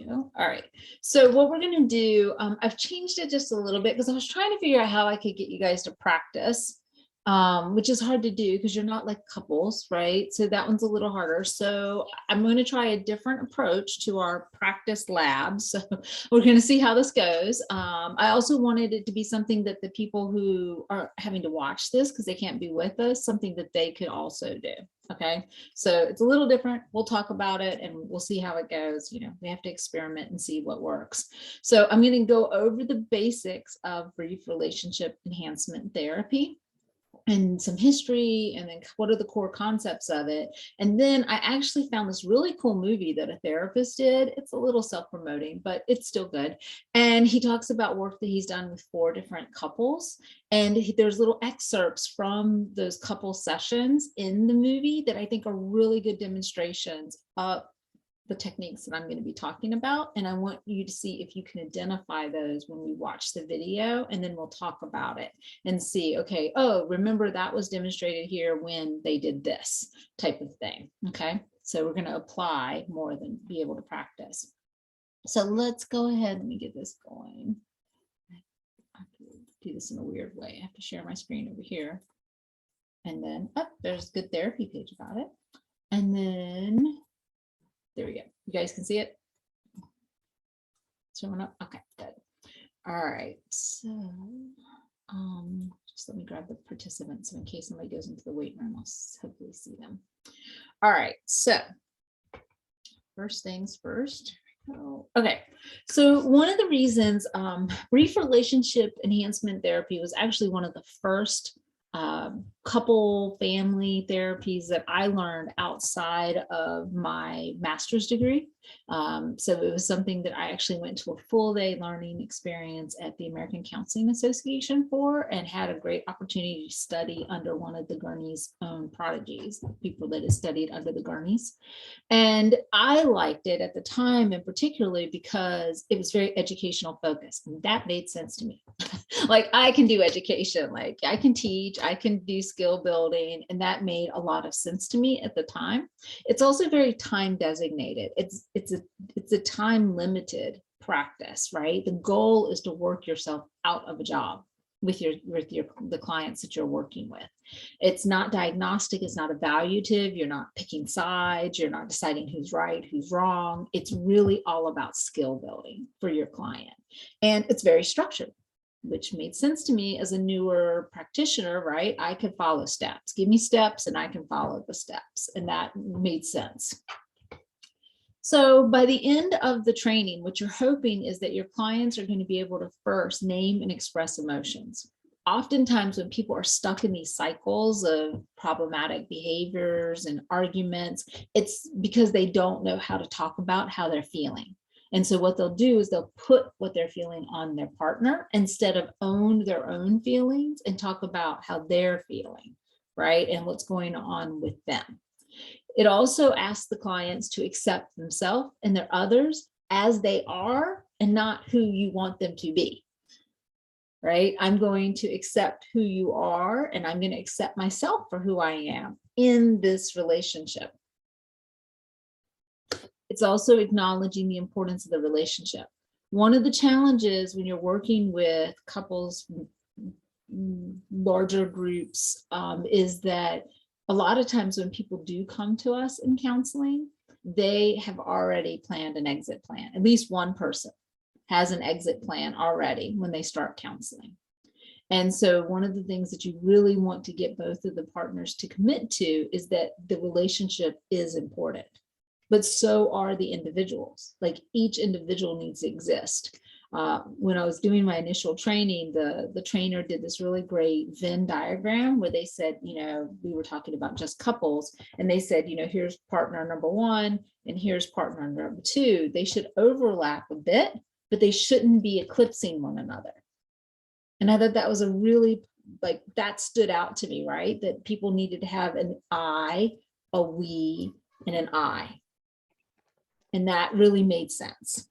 go. All right. So what we're going to do, I've changed it just a little bit because I was trying to figure out how I could get you guys to practice, which is hard to do because you're not like couples, right? So that one's a little harder. So I'm going to try a different approach to our practice lab. So we're going to see how this goes. I also wanted it to be something that the people who are having to watch this, because they can't be with us, something that they could also do. Okay, so it's a little different. We'll talk about it and we'll see how it goes. You know, we have to experiment and see what works. So I'm going to go over the basics of brief relationship enhancement therapy and some history, and then what are the core concepts of it. And then I actually found this really cool movie that a therapist did. It's a little self-promoting, but it's still good. And he talks about work that he's done with 4 different couples. And there's little excerpts from those couple sessions in the movie that I think are really good demonstrations of the techniques that I'm going to be talking about. And I want you to see if you can identify those when we watch the video, and then we'll talk about it and see, okay, oh, remember that was demonstrated here when they did this type of thing. Okay, so we're going to apply more than be able to practice. So let's go ahead. Let me get this going. I have to do this in a weird way. I have to share my screen over here. And then, oh, there's a good therapy page about it. And then there we go. You guys can see it? Showing up? Okay, good. All right. So just let me grab the participants. So in case somebody goes into the wait room, I'll hopefully see them. All right. So first things first. Okay. So one of the reasons brief relationship enhancement therapy was actually one of the first couple family therapies that I learned outside of my master's degree. So it was something that I actually went to a full day learning experience at the American Counseling Association for, and had a great opportunity to study under one of the Gurney's own prodigies, people that has studied under the Gurneys. And I liked it at the time, and particularly because it was very educational focused, and that made sense to me. Like, I can do education, like I can teach, I can do skill building, and that made a lot of sense to me at the time. It's also very time designated. It's a time limited practice, right? The goal is to work yourself out of a job with the clients that you're working with. It's not diagnostic, it's not evaluative, you're not picking sides, you're not deciding who's right, who's wrong. It's really all about skill building for your client. And it's very structured, which made sense to me as a newer practitioner, right? I could follow steps. Give me steps and I can follow the steps. And that made sense. So by the end of the training, what you're hoping is that your clients are going to be able to first name and express emotions. Oftentimes when people are stuck in these cycles of problematic behaviors and arguments, it's because they don't know how to talk about how they're feeling. And so what they'll do is they'll put what they're feeling on their partner instead of own their own feelings and talk about how they're feeling, right? And what's going on with them. It also asks the clients to accept themselves and their others as they are and not who you want them to be, right? I'm going to accept who you are, and I'm going to accept myself for who I am in this relationship. It's also acknowledging the importance of the relationship. One of the challenges when you're working with couples, larger groups, is that a lot of times when people do come to us in counseling, they have already planned an exit plan. At least one person has an exit plan already when they start counseling. And so one of the things that you really want to get both of the partners to commit to is that the relationship is important, but so are the individuals. Like, each individual needs to exist. When I was doing my initial training, the trainer did this really great Venn diagram where they said, you know, we were talking about just couples, and they said, you know, here's partner number 1 and here's partner number 2. They should overlap a bit, but they shouldn't be eclipsing one another. And I thought that was a really, like, that stood out to me, right? That people needed to have an I, a we, and an I. And that really made sense.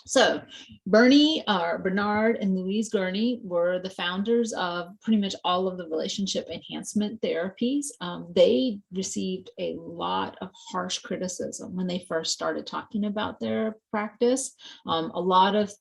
So Bernard and Louise Gurney were the founders of pretty much all of the relationship enhancement therapies. They received a lot of harsh criticism when they first started talking about their practice. A lot of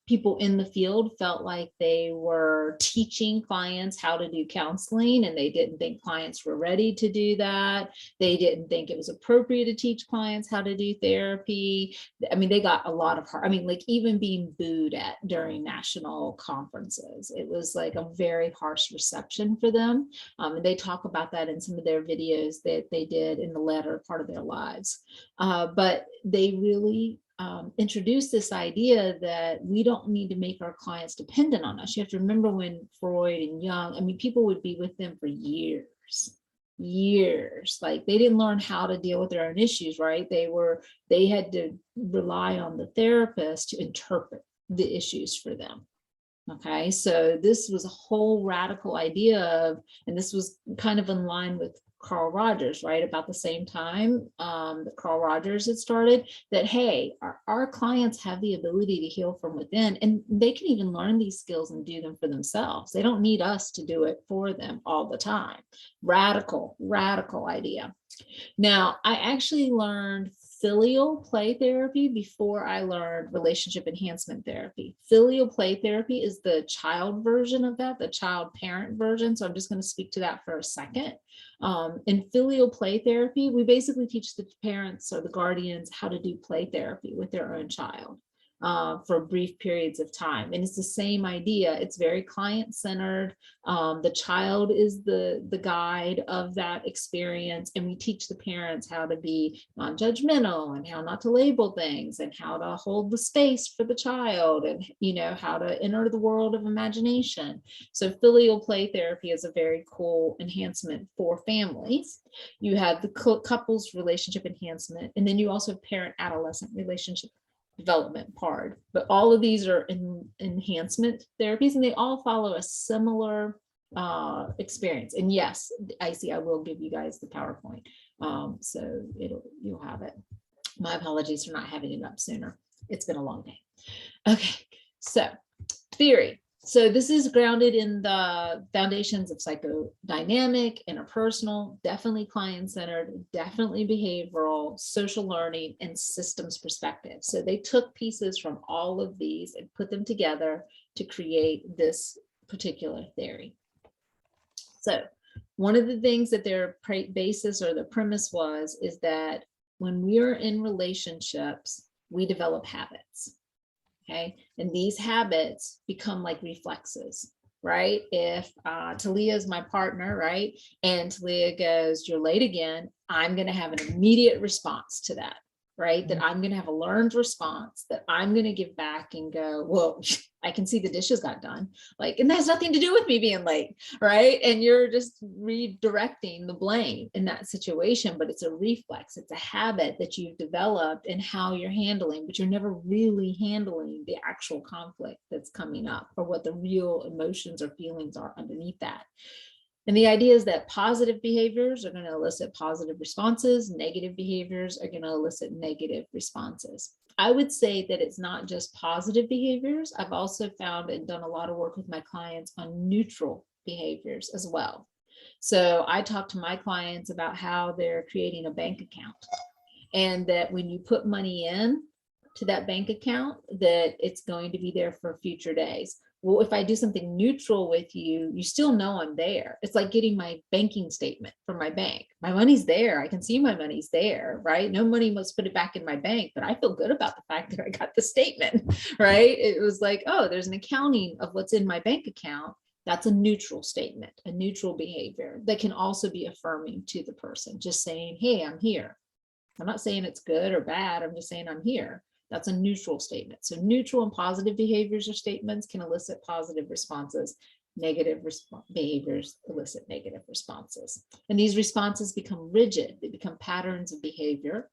people in the field felt like they were teaching clients how to do counseling, and they didn't think clients were ready to do that. They didn't think it was appropriate to teach clients how to do therapy. I mean, they got a lot of I mean, like even being booed at during national conferences, it was like a very harsh reception for them. And they talk about that in some of their videos that they did in the latter part of their lives. But they really introduced this idea that we don't need to make our clients dependent on us. You have to remember when Freud and Jung, I mean, people would be with them for years, like they didn't learn how to deal with their own issues, right? They had to rely on the therapist to interpret the issues for them. Okay, so this was a whole radical idea of, and this was kind of in line with Carl Rogers, right? About the same time that Carl Rogers had started, that, hey, our clients have the ability to heal from within, and they can even learn these skills and do them for themselves. They don't need us to do it for them all the time. Radical idea. Now, I actually learned filial play therapy before I learned relationship enhancement therapy. Filial play therapy is the child version of that, the child parent version. So I'm just going to speak to that for a second. In filial play therapy, we basically teach the parents or the guardians how to do play therapy with their own child. For brief periods of time. And it's the same idea. It's very client-centered. The child is the guide of that experience. And we teach the parents how to be non-judgmental and how not to label things and how to hold the space for the child and, you know, how to enter the world of imagination. So filial play therapy is a very cool enhancement for families. You have the couples relationship enhancement, and then you also have parent-adolescent relationship development part. But all of these are enhancement therapies, and they all follow a similar experience. And yes, I will give you guys the PowerPoint, so you'll have it. My apologies for not having it up sooner. It's been a long day. Okay, so theory. So this is grounded in the foundations of psychodynamic, interpersonal, definitely client-centered, definitely behavioral, social learning, and systems perspective. So they took pieces from all of these and put them together to create this particular theory. So one of the things that their basis or the premise was is that when we're in relationships, we develop habits. Okay, and these habits become like reflexes, right? If Talia is my partner, right, and Talia goes, "You're late again," I'm going to have an immediate response to that, right? That I'm going to have a learned response that I'm going to give back and go, "Well, I can see the dishes got done," like, and that has nothing to do with me being late, right? And you're just redirecting the blame in that situation, but it's a reflex. It's a habit that you've developed in how you're handling, but you're never really handling the actual conflict that's coming up or what the real emotions or feelings are underneath that. And the idea is that positive behaviors are going to elicit positive responses, negative behaviors are going to elicit negative responses. I would say that it's not just positive behaviors. I've also found and done a lot of work with my clients on neutral behaviors as well. So I talk to my clients about how they're creating a bank account, and that when you put money in to that bank account, that it's going to be there for future days. Well, if I do something neutral with you, you still know I'm there. It's like getting my banking statement from my bank. My money's there. I can see my money's there, right? No money must put it back in my bank, but I feel good about the fact that I got the statement, right? It was like, oh, there's an accounting of what's in my bank account. That's a neutral statement, a neutral behavior that can also be affirming to the person, just saying, hey, I'm here. I'm not saying it's good or bad. I'm just saying I'm here. That's a neutral statement. So neutral and positive behaviors or statements can elicit positive responses. Negative behaviors elicit negative responses. And these responses become rigid. They become patterns of behavior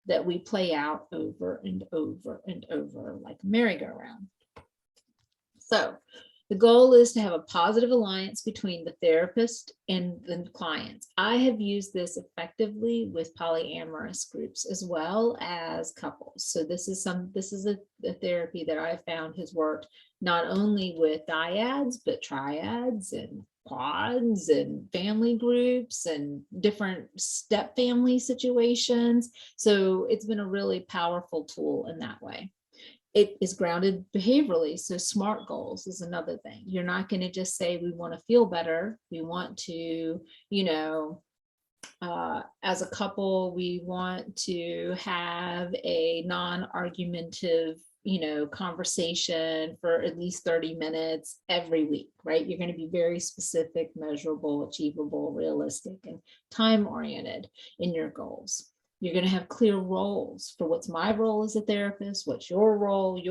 that we play out over and over and over like a merry-go-round. So The goal is to have a positive alliance between the therapist and the clients. I have used this effectively with polyamorous groups as well as couples. So this is a therapy that I found has worked not only with dyads, but triads and quads and family groups and different step family situations. So it's been a really powerful tool in that way. It is grounded behaviorally. So SMART goals is another thing. You're not going to just say, we want to feel better. We want to, as a couple, we want to have a non-argumentative, conversation for at least 30 minutes every week, right? You're going to be very specific, measurable, achievable, realistic, and time-oriented in your goals. You're going to have clear roles for what's my role as a therapist, what's your role,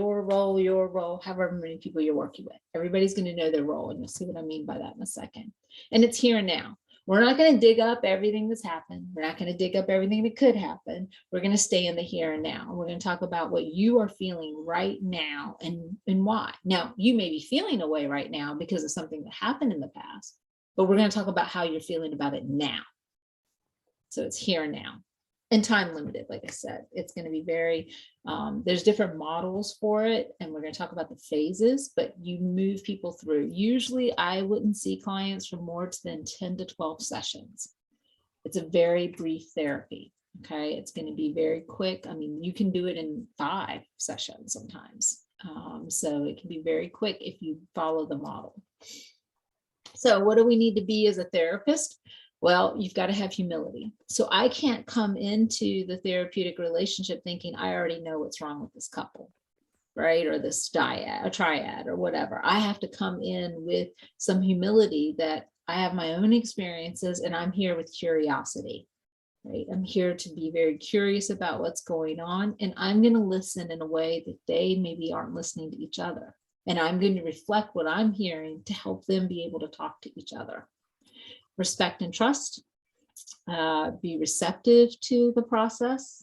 however many people you're working with. Everybody's going to know their role, and you'll see what I mean by that in a second. And it's here and now. We're not going to dig up everything that's happened. We're not going to dig up everything that could happen. We're going to stay in the here and now. We're going to talk about what you are feeling right now and why. Now, you may be feeling a way right now because of something that happened in the past, but we're going to talk about how you're feeling about it now. So it's here and now. And time limited, like I said, it's going to be very, there's different models for it. And we're going to talk about the phases, but you move people through. Usually I wouldn't see clients for more than 10 to 12 sessions. It's a very brief therapy. Okay. It's going to be very quick. I mean, you can do it in 5 sessions sometimes. So it can be very quick if you follow the model. So what do we need to be as a therapist? Well, you've got to have humility. So I can't come into the therapeutic relationship thinking I already know what's wrong with this couple, right? Or this triad or whatever. I have to come in with some humility that I have my own experiences and I'm here with curiosity, right? I'm here to be very curious about what's going on, and I'm going to listen in a way that they maybe aren't listening to each other. And I'm going to reflect what I'm hearing to help them be able to talk to each other. Respect and trust, be receptive to the process.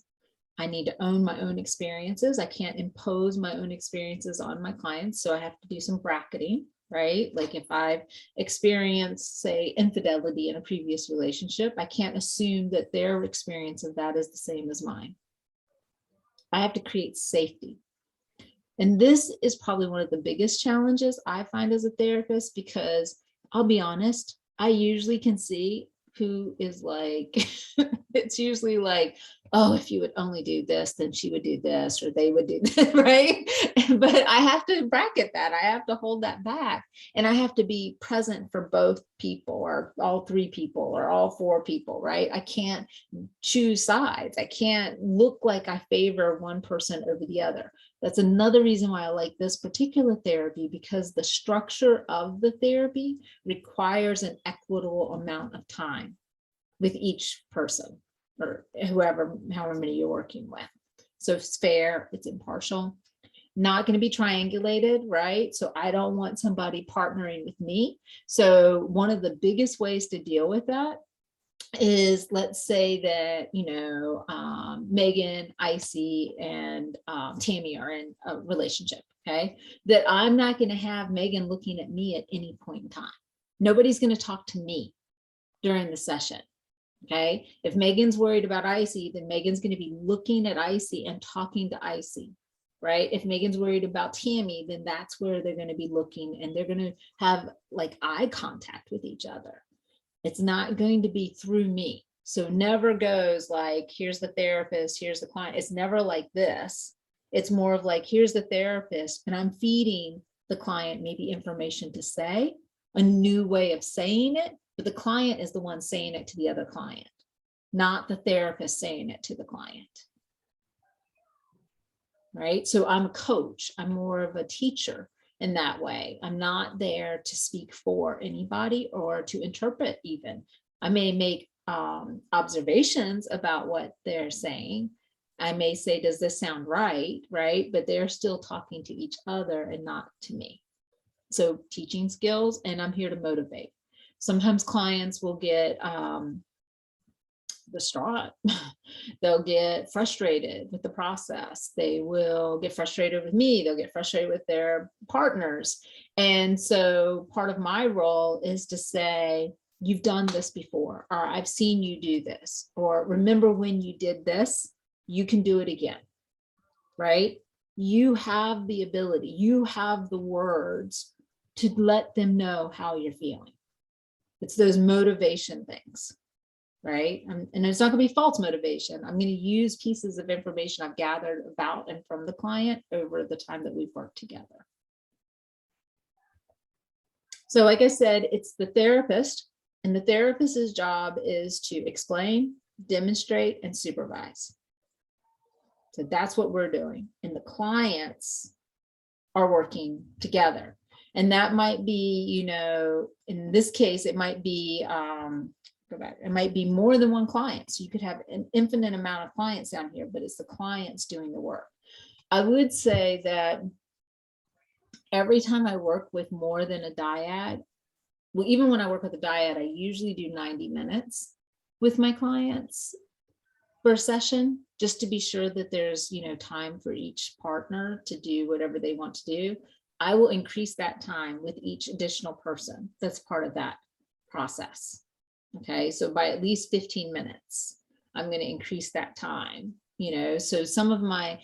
I need to own my own experiences. I can't impose my own experiences on my clients. So I have to do some bracketing, right? Like if I've experienced, say, infidelity in a previous relationship, I can't assume that their experience of that is the same as mine. I have to create safety. And this is probably one of the biggest challenges I find as a therapist, because I'll be honest, I usually can see who is like, it's usually like, oh, if you would only do this, then she would do this, or they would do this, right? But I have to bracket that. I have to hold that back. And I have to be present for both people, or all 3 people, or all 4 people, right? I can't choose sides. I can't look like I favor one person over the other. That's another reason why I like this particular therapy, because the structure of the therapy requires an equitable amount of time with each person, or however many you're working with. So it's fair, it's impartial, not going to be triangulated, right? So I don't want somebody partnering with me. So one of the biggest ways to deal with that is, let's say that, Megan, Icy, and Tammy are in a relationship, okay? That I'm not going to have Megan looking at me at any point in time. Nobody's going to talk to me during the session, okay? If Megan's worried about Icy, then Megan's going to be looking at Icy and talking to Icy, right? If Megan's worried about Tammy, then that's where they're going to be looking, and they're going to have like eye contact with each other. It's not going to be through me. So never goes like, here's the therapist, here's the client. It's never like this. It's more of like, here's the therapist, and I'm feeding the client maybe information to say, a new way of saying it, but the client is the one saying it to the other client, not the therapist saying it to the client. Right? So I'm a coach. I'm more of a teacher in that way. I'm not there to speak for anybody or to interpret even. I may make observations about what they're saying. I may say, does this sound right? Right? But they're still talking to each other and not to me. So teaching skills, and I'm here to motivate. Sometimes clients will get distraught. They'll get frustrated with the process. They will get frustrated with me. They'll get frustrated with their partners. And so part of my role is to say, you've done this before, or I've seen you do this, or remember when you did this, you can do it again, right? You have the ability, you have the words to let them know how you're feeling. It's those motivation things, right? And it's not going to be false motivation. I'm going to use pieces of information I've gathered about and from the client over the time that we've worked together. So like I said, it's the therapist, and the therapist's job is to explain, demonstrate, and supervise. So that's what we're doing. And the clients are working together. And that might be, you know, in this case, it might be, it might be more than one client. So you could have an infinite amount of clients down here, but it's the clients doing the work. I would say that every time I work with more than a dyad, well, even when I work with a dyad, I usually do 90 minutes with my clients per session, just to be sure that there's, you know, time for each partner to do whatever they want to do. I will increase that time with each additional person that's part of that process. Okay, so by at least 15 minutes, I'm going to increase that time, you know. So some of my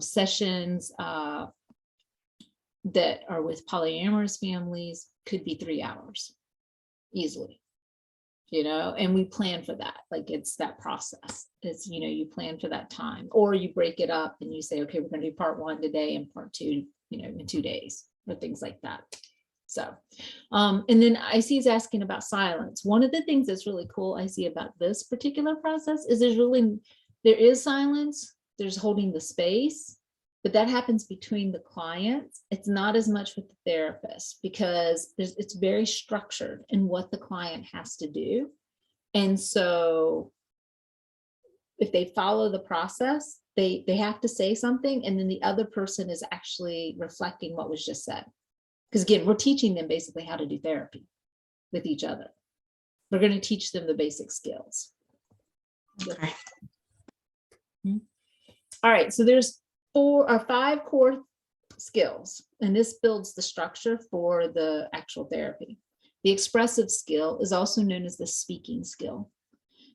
sessions that are with polyamorous families could be 3 hours easily, you know, and we plan for that. Like, it's that process. It's, you know, you plan for that time, or you break it up and you say, okay, we're going to do part 1 today and part 2, you know, in 2 days, or things like that. So, and then I see he's asking about silence. One of the things that's really cool I see about this particular process is there is silence, there's holding the space, but that happens between the clients. It's not as much with the therapist, because it's very structured in what the client has to do. And so if they follow the process, they have to say something, and then the other person is actually reflecting what was just said. Because again, we're teaching them basically how to do therapy with each other. We're going to teach them the basic skills. Okay. All right, so there's 4 or 5 core skills, and this builds the structure for the actual therapy. The expressive skill is also known as the speaking skill.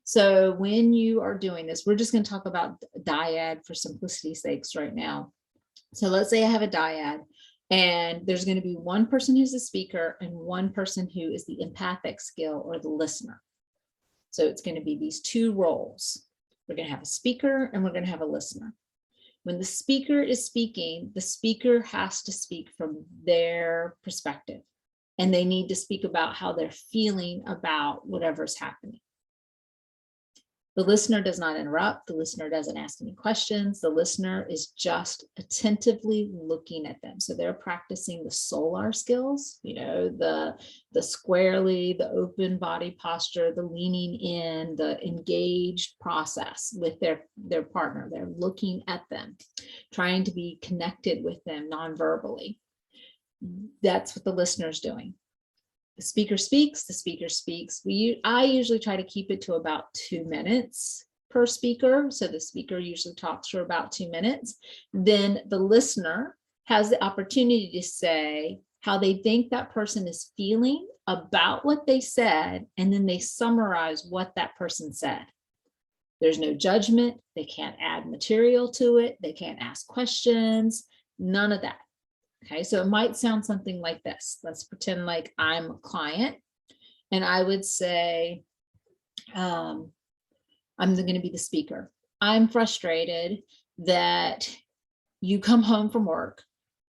So when you are doing this, we're just going to talk about dyad for simplicity's sakes right now. So let's say I have a dyad, and there's going to be one person who's a speaker and one person who is the empathic skill, or the listener. So it's going to be these 2 roles. We're going to have a speaker and we're going to have a listener. When the speaker is speaking, the speaker has to speak from their perspective, and they need to speak about how they're feeling about whatever's happening. The listener does not interrupt. The listener doesn't ask any questions. The listener is just attentively looking at them. So they're practicing the solar skills, you know, the squarely, the open body posture, the leaning in, the engaged process with their partner. They're looking at them, trying to be connected with them non-verbally. That's what the listener's doing. The speaker speaks, the speaker speaks. I usually try to keep it to about 2 minutes per speaker. So the speaker usually talks for about 2 minutes. Then the listener has the opportunity to say how they think that person is feeling about what they said, and then they summarize what that person said. There's no judgment. They can't add material to it. They can't ask questions, none of that. Okay, so it might sound something like this. Let's pretend like I'm a client, and I would say, I'm going to be the speaker. I'm frustrated that you come home from work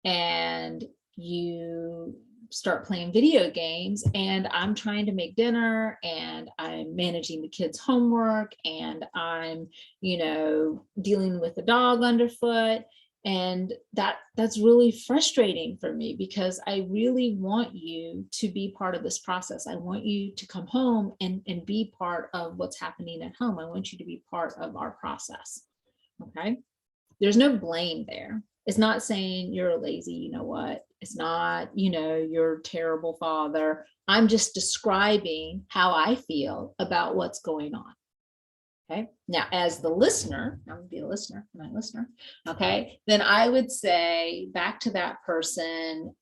and you start playing video games, and I'm trying to make dinner, and I'm managing the kids' homework, and I'm, you know, dealing with the dog underfoot. And that's really frustrating for me, because I really want you to be part of this process. I want you to come home and be part of what's happening at home. I want you to be part of our process. Okay. There's no blame there. It's not saying you're a lazy, you know what? It's not, you know, you're a terrible father. I'm just describing how I feel about what's going on. Okay. Now, as the listener, I'm gonna be a listener, my listener. Okay. Then I would say back to that person,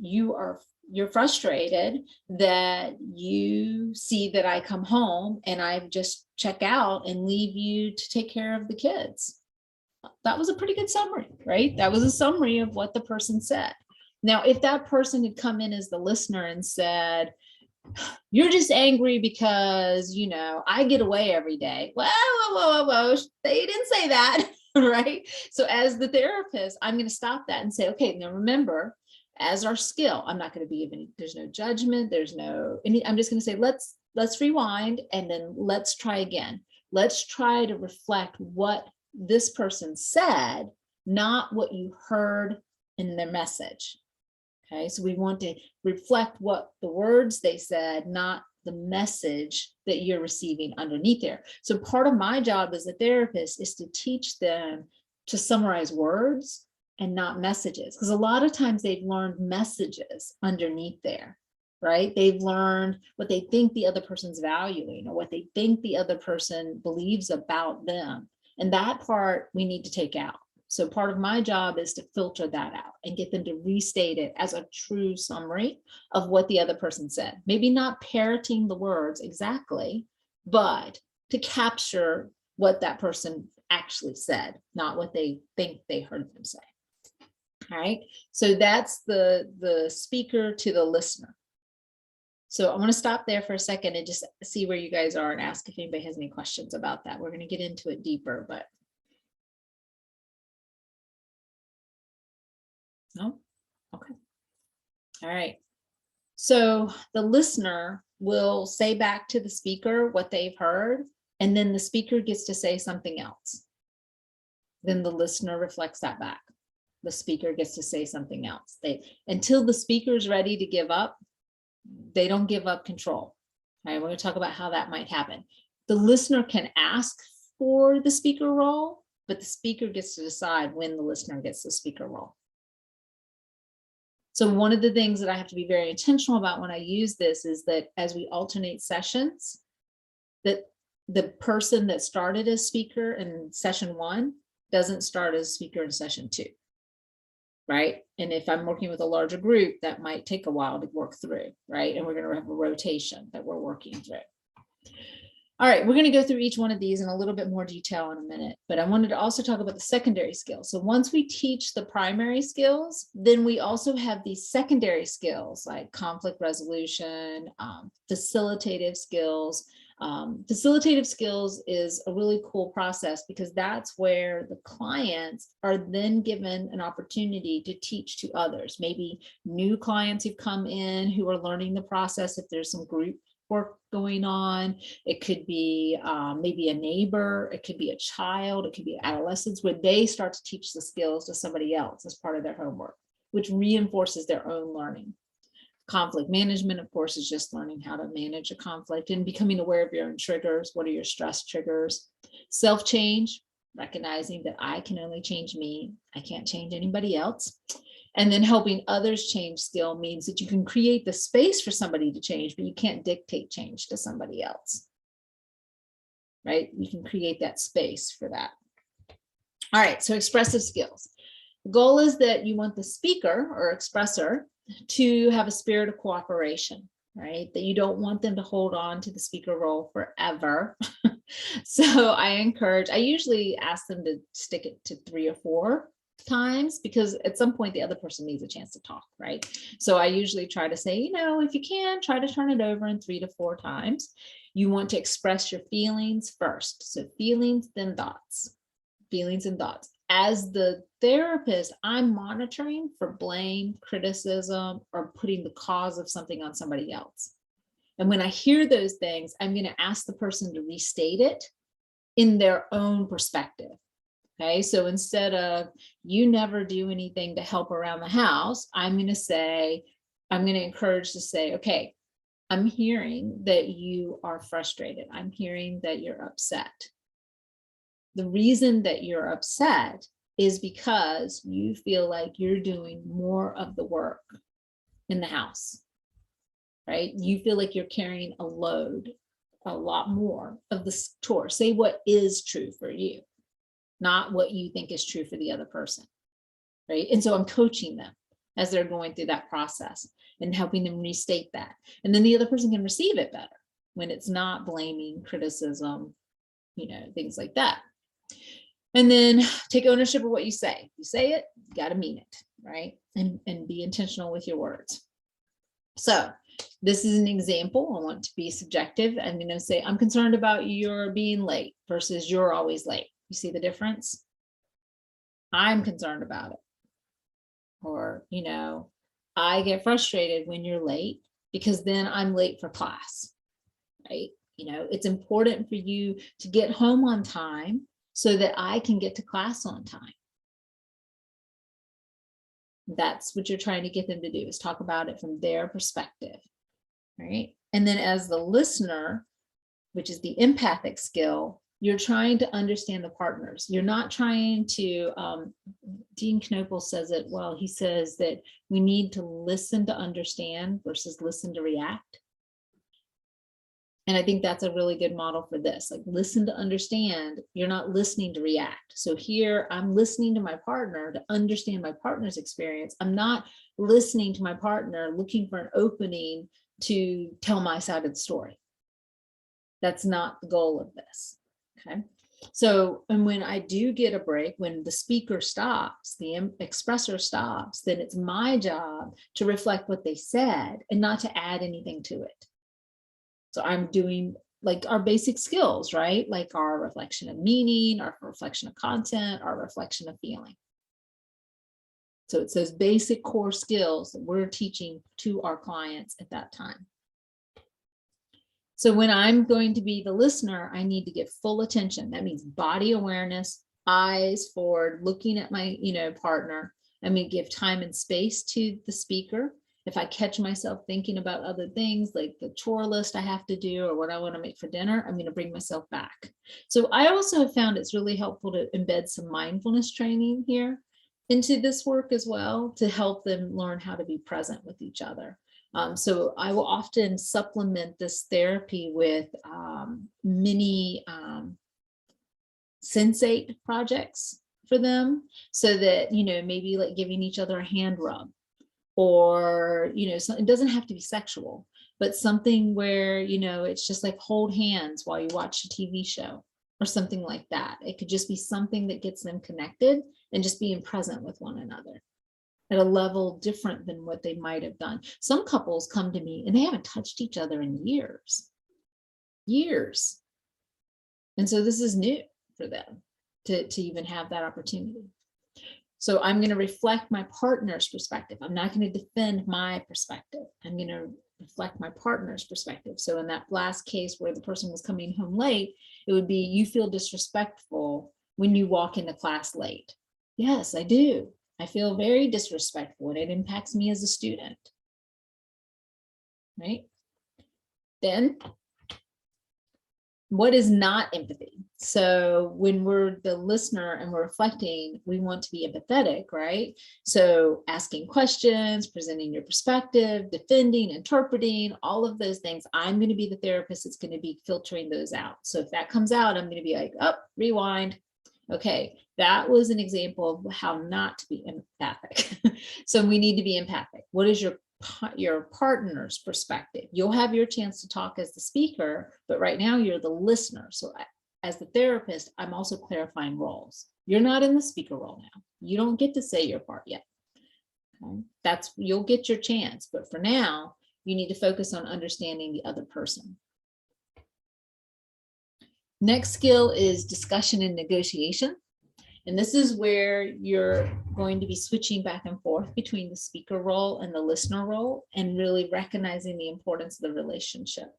you're frustrated that you see that I come home and I just check out and leave you to take care of the kids. That was a pretty good summary, right? That was a summary of what the person said. Now, if that person had come in as the listener and said, you're just angry because, I get away every day. Whoa, whoa, whoa, whoa, whoa. They didn't say that, right? So as the therapist, I'm going to stop that and say, okay, now remember, as our skill, I'm not going to be even, there's no judgment. There's no, I'm just going to say, let's rewind and then let's try again. Let's try to reflect what this person said, not what you heard in their message. Okay, so we want to reflect what the words they said, not the message that you're receiving underneath there. So part of my job as a therapist is to teach them to summarize words and not messages, because a lot of times they've learned messages underneath there, right? They've learned what they think the other person's valuing or what they think the other person believes about them. And that part we need to take out. So part of my job is to filter that out and get them to restate it as a true summary of what the other person said. Maybe not parroting the words exactly, but to capture what that person actually said, not what they think they heard them say. All right, so that's the speaker to the listener. So I'm going to stop there for a second and just see where you guys are and ask if anybody has any questions about that. We're going to get into it deeper, but no? Okay. All right. So the listener will say back to the speaker what they've heard, and then the speaker gets to say something else. Then the listener reflects that back. The speaker gets to say something else. Until the speaker's ready to give up, they don't give up control. All right, we're going to talk about how that might happen. The listener can ask for the speaker role, but the speaker gets to decide when the listener gets the speaker role. So one of the things that I have to be very intentional about when I use this is that as we alternate sessions, that the person that started as speaker in session 1 doesn't start as speaker in session 2. Right. And if I'm working with a larger group, that might take a while to work through. Right. And we're going to have a rotation that we're working through. All right, we're going to go through each one of these in a little bit more detail in a minute, but I wanted to also talk about the secondary skills. So once we teach the primary skills, then we also have these secondary skills like conflict resolution, facilitative skills. Facilitative skills is a really cool process because that's where the clients are then given an opportunity to teach to others, maybe new clients who've come in who are learning the process if there's some group work going on. It could be maybe a neighbor, it could be a child, it could be adolescents, where they start to teach the skills to somebody else as part of their homework, which reinforces their own learning. Conflict management, of course, is just learning how to manage a conflict and becoming aware of your own triggers. What are your stress triggers? Self-change, recognizing that I can only change me, I can't change anybody else. And then helping others change skill means that you can create the space for somebody to change, but you can't dictate change to somebody else, right? You can create that space for that. All right, so expressive skills. The goal is that you want the speaker or expressor to have a spirit of cooperation, right? That you don't want them to hold on to the speaker role forever. So I usually ask them to stick it to 3 or 4 times, because at some point the other person needs a chance to talk, right? So I usually try to say, if you can, try to turn it over in 3 to 4 times. You want to express your feelings first. So feelings, then thoughts. Feelings and thoughts. As the therapist, I'm monitoring for blame, criticism, or putting the cause of something on somebody else. And when I hear those things, I'm going to ask the person to restate it in their own perspective. Okay, so instead of you never do anything to help around the house, I'm going to encourage to say, okay, I'm hearing that you are frustrated. I'm hearing that you're upset. The reason that you're upset is because you feel like you're doing more of the work in the house, right? You feel like you're carrying a load a lot more of the tour. Say what is true for you, not what you think is true for the other person, right? And so I'm coaching them as they're going through that process and helping them restate that. And then the other person can receive it better when it's not blaming, criticism, things like that. And then take ownership of what you say. You say it, you got to mean it, right? And be intentional with your words. So this is an example. I want to be subjective. I'm going to say, I'm concerned about your being late versus you're always late. You see the difference? I'm concerned about it. Or, I get frustrated when you're late because then I'm late for class, right? It's important for you to get home on time so that I can get to class on time. That's what you're trying to get them to do, is talk about it from their perspective, right? And then as the listener, which is the empathic skill, you're trying to understand the partners. You're not trying to, Dean Knopel says it well. He says that we need to listen to understand versus listen to react. And I think that's a really good model for this. Like, listen to understand. You're not listening to react. So here I'm listening to my partner to understand my partner's experience. I'm not listening to my partner looking for an opening to tell my side of the story. That's not the goal of this. Okay. So, and when I do get a break, when the speaker stops, the expressor stops, then it's my job to reflect what they said and not to add anything to it. So I'm doing like our basic skills, right? Like our reflection of meaning, our reflection of content, our reflection of feeling. So it's those basic core skills that we're teaching to our clients at that time. So when I'm going to be the listener, I need to give full attention. That means body awareness, eyes forward, looking at my, partner. I'm going to give time and space to the speaker. If I catch myself thinking about other things like the chore list I have to do or what I want to make for dinner, I'm going to bring myself back. So I also have found it's really helpful to embed some mindfulness training here into this work as well, to help them learn how to be present with each other. So I will often supplement this therapy with mini sensate projects for them, so that, maybe like giving each other a hand rub, or, so it doesn't have to be sexual, but something where, it's just like hold hands while you watch a TV show or something like that. It could just be something that gets them connected and just being present with one another at a level different than what they might have done. Some couples come to me and they haven't touched each other in years. And so this is new for them to even have that opportunity. So I'm going to reflect my partner's perspective. I'm not going to defend my perspective. I'm going to reflect my partner's perspective. So in that last case where the person was coming home late, it would be, you feel disrespectful when you walk into class late. Yes, I do. I feel very disrespectful and it impacts me as a student. Right? Then, what is not empathy? So when we're the listener and we're reflecting, we want to be empathetic, right? So asking questions, presenting your perspective, defending, interpreting, all of those things. I'm going to be the therapist that's going to be filtering those out. So if that comes out, I'm going to be like, oh, rewind. Okay, that was an example of how not to be empathic. So we need to be empathic. What is your partner's perspective? You'll have your chance to talk as the speaker, but right now you're the listener. So as the therapist, I'm also clarifying roles. You're not in the speaker role now. You don't get to say your part yet. Okay? You'll get your chance, but for now, you need to focus on understanding the other person. Next skill is discussion and negotiation. And this is where you're going to be switching back and forth between the speaker role and the listener role, and really recognizing the importance of the relationship.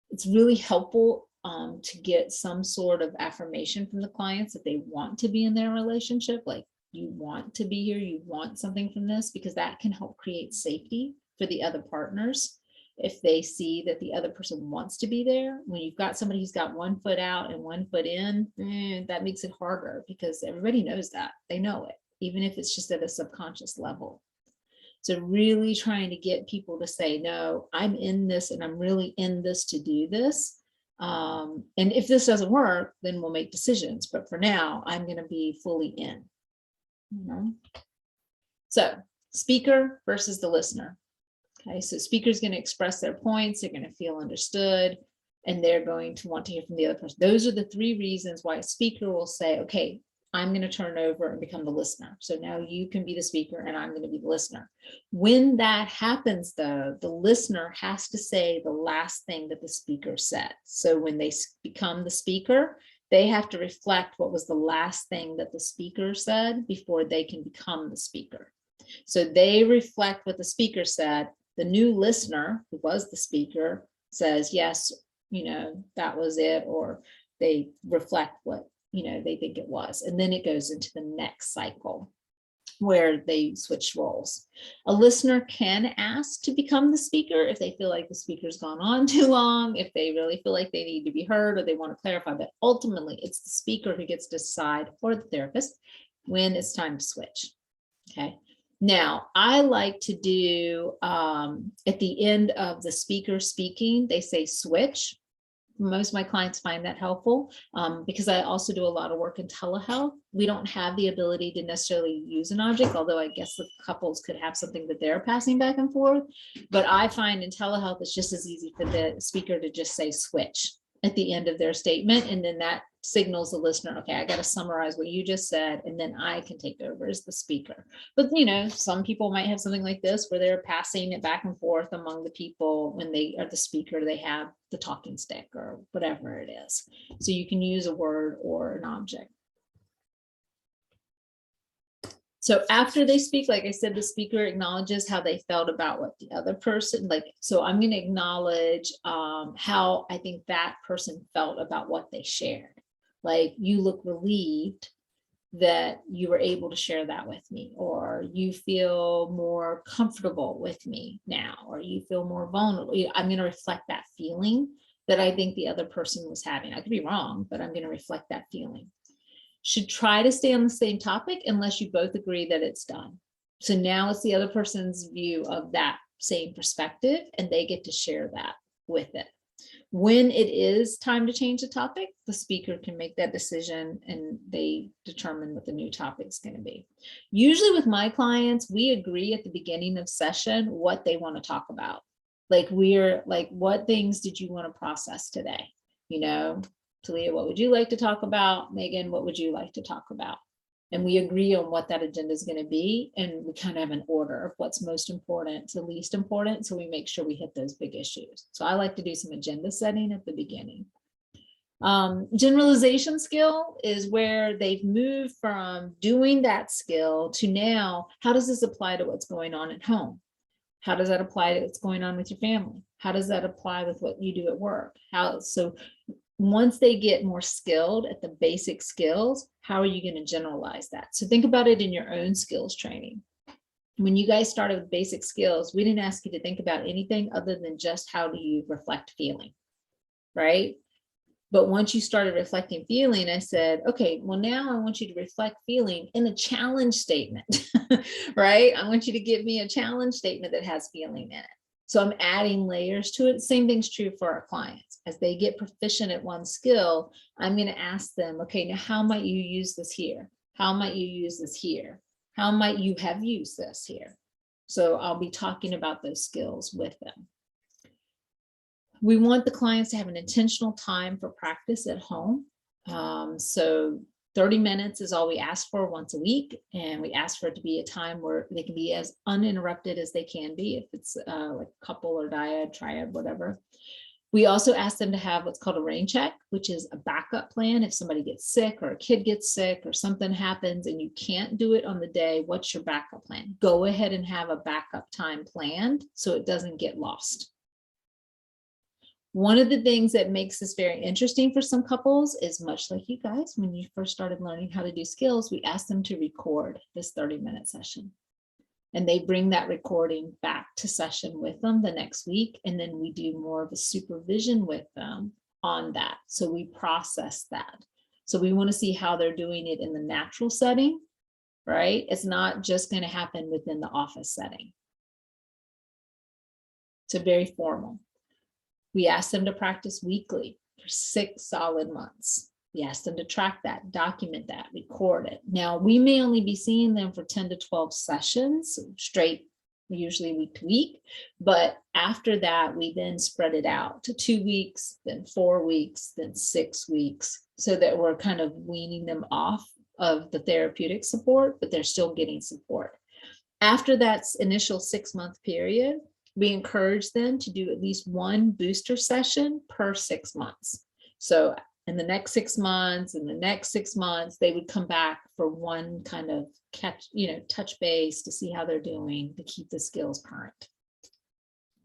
It's really helpful to get some sort of affirmation from the clients that they want to be in their relationship. Like, you want to be here, you want something from this, because that can help create safety for the other partners. If they see that the other person wants to be there, when you've got somebody who's got one foot out and one foot in, that makes it harder, because everybody knows that. They know it, even if it's just at a subconscious level. So really trying to get people to say, no, I'm in this and I'm really in this to do this. And if this doesn't work, then we'll make decisions. But for now, I'm going to be fully in. So speaker versus the listener. Okay, so speaker's going to express their points. They're going to feel understood, and they're going to want to hear from the other person. Those are the three reasons why a speaker will say, okay, I'm going to turn over and become the listener. So now you can be the speaker and I'm going to be the listener. When that happens, though, the listener has to say the last thing that the speaker said. So when they become the speaker, they have to reflect what was the last thing that the speaker said before they can become the speaker. So they reflect what the speaker said. The new listener, who was the speaker, says, yes, that was it, or they reflect what they think it was. And then it goes into the next cycle where they switch roles. A listener can ask to become the speaker if they feel like the speaker's gone on too long, if they really feel like they need to be heard or they want to clarify, but ultimately it's the speaker who gets to decide, or the therapist, when it's time to switch. Okay. Now, I like to do at the end of the speaker speaking, they say switch. Most of my clients find that helpful because I also do a lot of work in telehealth. We don't have the ability to necessarily use an object, although I guess the couples could have something that they're passing back and forth. But I find in telehealth, it's just as easy for the speaker to just say switch at the end of their statement. And then that signals the listener, okay, I got to summarize what you just said, and then I can take over as the speaker. But, some people might have something like this where they're passing it back and forth among the people. When they are the speaker, they have the talking stick or whatever it is. So you can use a word or an object. So after they speak, like I said, the speaker acknowledges how they felt about what the other person, so I'm going to acknowledge how I think that person felt about what they shared. Like, you look relieved that you were able to share that with me, or you feel more comfortable with me now, or you feel more vulnerable. I'm going to reflect that feeling that I think the other person was having. I could be wrong, but I'm going to reflect that feeling. Should try to stay on the same topic unless you both agree that it's done. So now it's the other person's view of that same perspective, and they get to share that with it. When it is time to change the topic, the speaker can make that decision and they determine what the new topic is going to be. Usually with my clients, we agree at the beginning of session what they want to talk about. We're like, what things did you want to process today? Talia, what would you like to talk about? Megan, what would you like to talk about? And we agree on what that agenda is going to be. And we kind of have an order of what's most important to least important. So we make sure we hit those big issues. So I like to do some agenda setting at the beginning. Generalization skill is where they've moved from doing that skill to now, how does this apply to what's going on at home? How does that apply to what's going on with your family? How does that apply with what you do at work? So once they get more skilled at the basic skills, how are you going to generalize that? So think about it in your own skills training. When you guys started with basic skills, we didn't ask you to think about anything other than just how do you reflect feeling, right? But once you started reflecting feeling, I said, okay, well, now I want you to reflect feeling in a challenge statement, right? I want you to give me a challenge statement that has feeling in it. So I'm adding layers to it. Same thing's true for our clients. As they get proficient at one skill, I'm going to ask them, okay, now how might you use this here? How might you use this here? How might you have used this here? So I'll be talking about those skills with them. We want the clients to have an intentional time for practice at home. So 30 minutes is all we ask for once a week. And we ask for it to be a time where they can be as uninterrupted as they can be, if it's like couple or dyad, triad, whatever. We also ask them to have what's called a rain check, which is a backup plan. If somebody gets sick or a kid gets sick or something happens and you can't do it on the day, what's your backup plan? Go ahead and have a backup time planned so it doesn't get lost. One of the things that makes this very interesting for some couples is, much like you guys, when you first started learning how to do skills, we asked them to record this 30-minute session. And they bring that recording back to session with them the next week. And then we do more of a supervision with them on that. So we process that. So we want to see how they're doing it in the natural setting, right? It's not just going to happen within the office setting. So very formal. We ask them to practice weekly for 6 solid months. We ask them to track that, document that, record it. Now, we may only be seeing them for 10 to 12 sessions straight, usually week to week. But after that, we then spread it out to 2 weeks, then 4 weeks, then 6 weeks, so that we're kind of weaning them off of the therapeutic support, but they're still getting support. After that initial 6-month period, we encourage them to do at least 1 booster session per 6 months. So in the next 6 months and the next 6 months, they would come back for 1 kind of touch base to see how they're doing, to keep the skills current.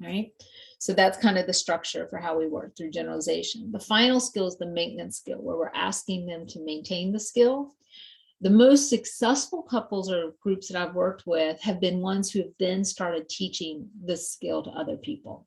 All right. So that's kind of the structure for how we work through generalization. The final skill is the maintenance skill, where we're asking them to maintain the skill. The most successful couples or groups that I've worked with have been ones who have then started teaching this skill to other people.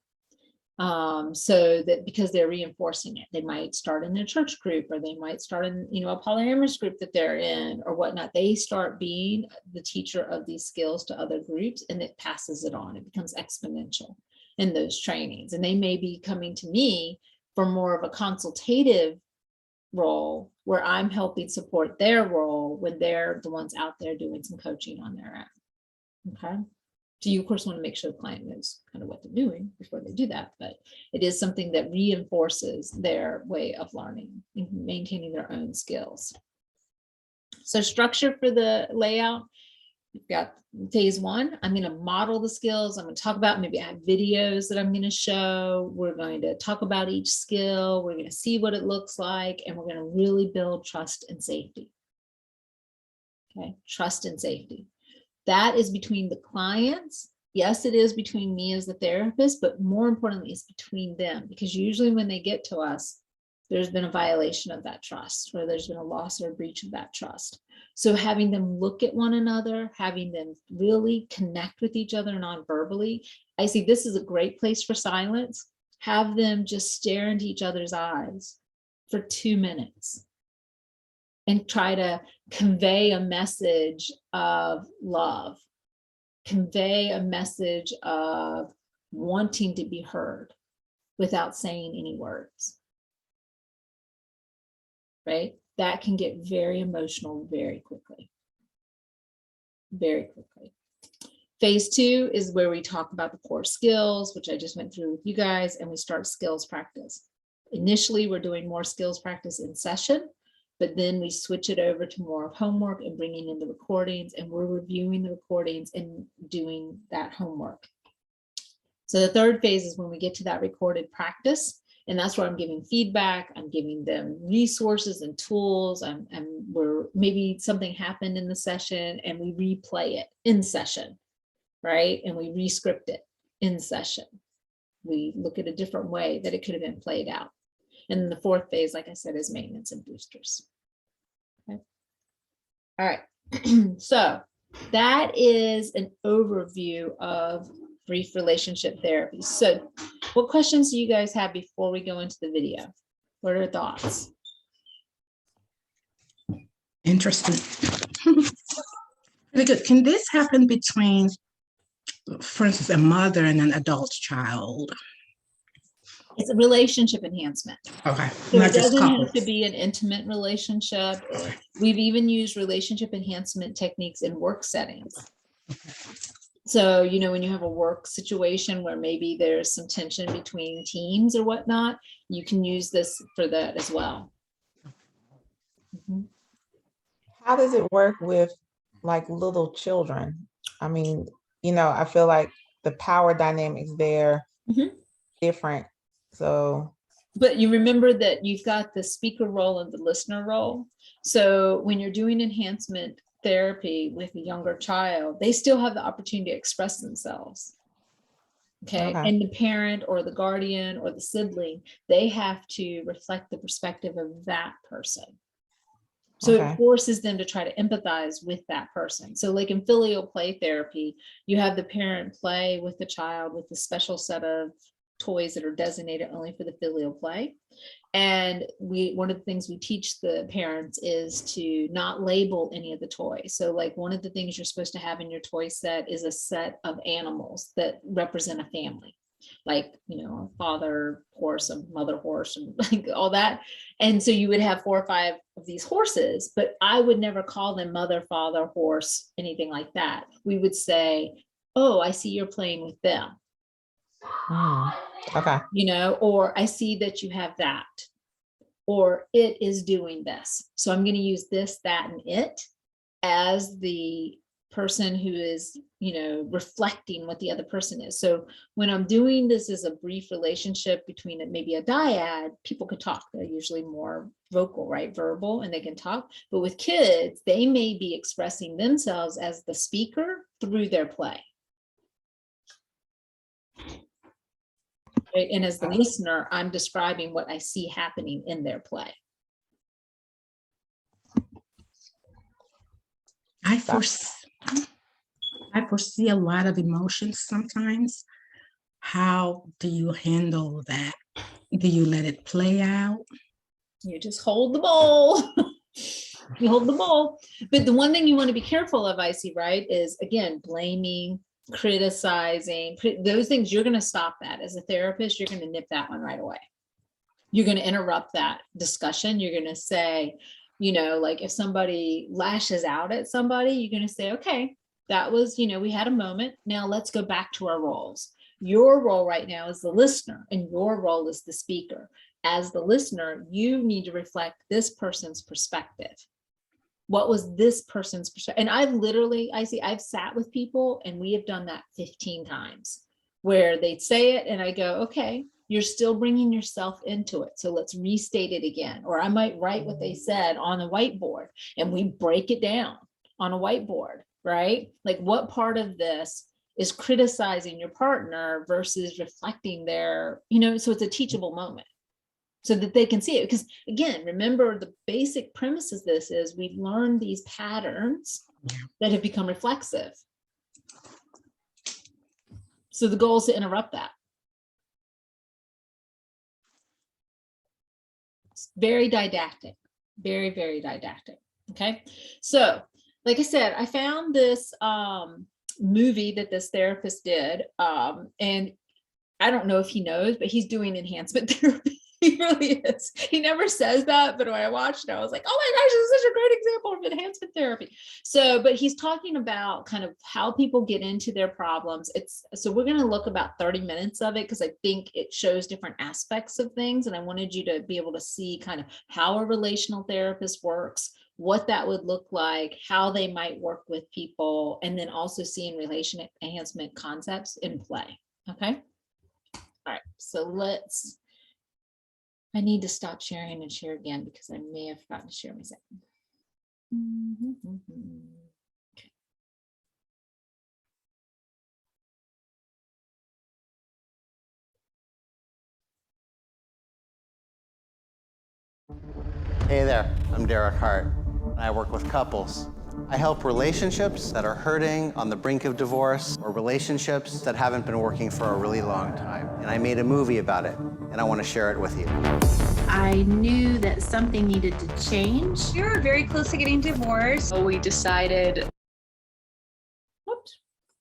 So that because they're reinforcing it, they might start in a church group, or they might start in, a polyamorous group that they're in or whatnot. They start being the teacher of these skills to other groups, and it passes it on. It becomes exponential in those trainings. And they may be coming to me for more of a consultative role, where I'm helping support their role when they're the ones out there doing some coaching on their own. Okay. So you, of course, want to make sure the client knows kind of what they're doing before they do that, but it is something that reinforces their way of learning and maintaining their own skills. So structure for the layout, we've got phase 1. I'm going to model the skills. I'm going to talk about, maybe I have videos that I'm going to show. We're going to talk about each skill. We're going to see what it looks like, and we're going to really build trust and safety. Okay, trust and safety. That is between the clients. Yes, it is between me as the therapist, but more importantly, it's between them, because usually when they get to us, there's been a violation of that trust, or there's been a loss or a breach of that trust. So having them look at one another, having them really connect with each other non-verbally. I see this is a great place for silence. Have them just stare into each other's eyes for 2 minutes and try to convey a message of love, convey a message of wanting to be heard without saying any words. Right? That can get very emotional very quickly. Very quickly. Phase 2 is where we talk about the core skills, which I just went through with you guys, and we start skills practice. Initially, we're doing more skills practice in session, but then we switch it over to more of homework and bringing in the recordings, and we're reviewing the recordings and doing that homework. So the third phase is when we get to that recorded practice. And that's where I'm giving feedback. I'm giving them resources and tools. And we're maybe something happened in the session and we replay it in session, right? And we rescript it in session. We look at a different way that it could have been played out. And then the fourth phase, like I said, is maintenance and boosters. Okay. All right. So that is an overview of brief relationship therapy. So what questions do you guys have before we go into the video? What are your thoughts? Interesting. Really good. Can this happen between, for instance, a mother and an adult child? It's a relationship enhancement. Okay. So Not it just doesn't couples. have to be an intimate relationship. We've even used relationship enhancement techniques in work settings. So, when you have a work situation where maybe there's some tension between teams or whatnot, you can use this for that as well. Mm-hmm. How does it work with like little children? I mean, I feel like the power dynamics there different. So, but you remember that you've got the speaker role and the listener role. So when you're doing enhancement therapy with a younger child, they still have the opportunity to express themselves. Okay. And the parent or the guardian or the sibling, they have to reflect the perspective of that person. So it forces them to try to empathize with that person. So like in filial play therapy, you have the parent play with the child with a special set of toys that are designated only for the filial play. And one of the things we teach the parents is to not label any of the toys. So like one of the things you're supposed to have in your toy set is a set of animals that represent a family. like, a father horse, a mother horse, and like all that. And so you would have 4 or 5 of these horses, but I would never call them mother, father, horse, anything like that. We would say, oh, I see you're playing with them. Okay. Or I see that you have that, or it is doing this. So I'm going to use this, that, and it as the person who is, reflecting what the other person is. So when I'm doing this as a brief relationship between maybe a dyad, people could talk. They're usually more vocal, right? Verbal, and they can talk. But with kids, they may be expressing themselves as the speaker through their play. Right? And as the listener, I'm describing what I see happening in their play. I foresee a lot of emotions sometimes. How do you handle that? Do you let it play out? You just hold the bowl. You hold the bowl. But the one thing you want to be careful of, I see, right, is again, blaming, criticizing, those things. You're going to stop that. As a therapist, you're going to nip that one right away. You're going to interrupt that discussion. You're going to say, like if somebody lashes out at somebody, you're going to say, okay, that was, we had a moment. Now let's go back to our roles. Your role right now is the listener, and your role is the speaker. As the listener, you need to reflect this person's perspective. What was this person's perspective? And I've sat with people and we have done that 15 times where they'd say it and I go, okay, you're still bringing yourself into it. So let's restate it again. Or I might write what they said on a whiteboard and we break it down on a whiteboard, right? Like what part of this is criticizing your partner versus reflecting their, so it's a teachable moment so that they can see it. Because again, remember the basic premise of this is we've learned these patterns that have become reflexive. So the goal is to interrupt that. It's very didactic, very, very didactic. Okay. So like I said, I found this movie that this therapist did. And I don't know if he knows, but he's doing enhancement therapy. He really is. He never says that, but when I watched it, I was like, oh my gosh, this is such a great example of enhancement therapy. So, but he's talking about kind of how people get into their problems. So we're going to look about 30 minutes of it because I think it shows different aspects of things. And I wanted you to be able to see kind of how a relational therapist works, what that would look like, how they might work with people, and then also seeing relation enhancement concepts in play. Okay. All right. So I need to stop sharing and share again because I may have forgotten to share my second. Okay. Hey there, I'm Derek Hart, and I work with couples. I help relationships that are hurting, on the brink of divorce, or relationships that haven't been working for a really long time. And I made a movie about it, and I want to share it with you. I knew that something needed to change. We were very close to getting divorced. So we decided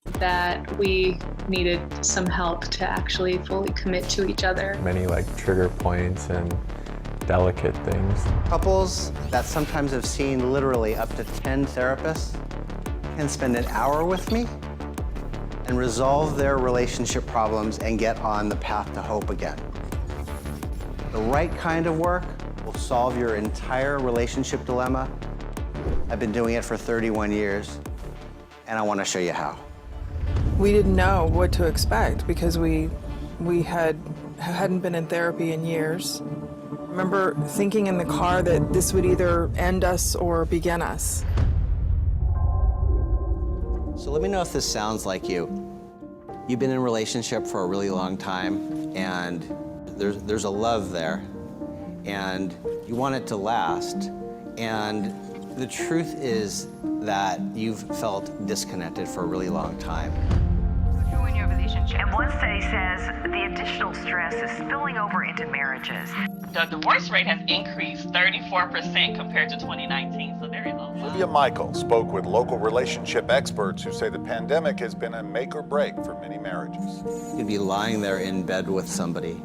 that we needed some help to actually fully commit to each other. Many trigger points and delicate things. Couples that sometimes have seen literally up to 10 therapists can spend an hour with me and resolve their relationship problems and get on the path to hope again. The right kind of work will solve your entire relationship dilemma. I've been doing it for 31 years, and I want to show you how. We didn't know what to expect because we hadn't been in therapy in years. I remember thinking in the car that this would either end us or begin us. So let me know if this sounds like you. You've been in a relationship for a really long time, and there's a love there, and you want it to last. And the truth is that you've felt disconnected for a really long time. In your relationship. And one study says the additional stress is spilling over into marriages. The divorce rate has increased 34% compared to 2019, so there is a lot Olivia Michael spoke with local relationship experts who say the pandemic has been a make or break for many marriages. You'd be lying there in bed with somebody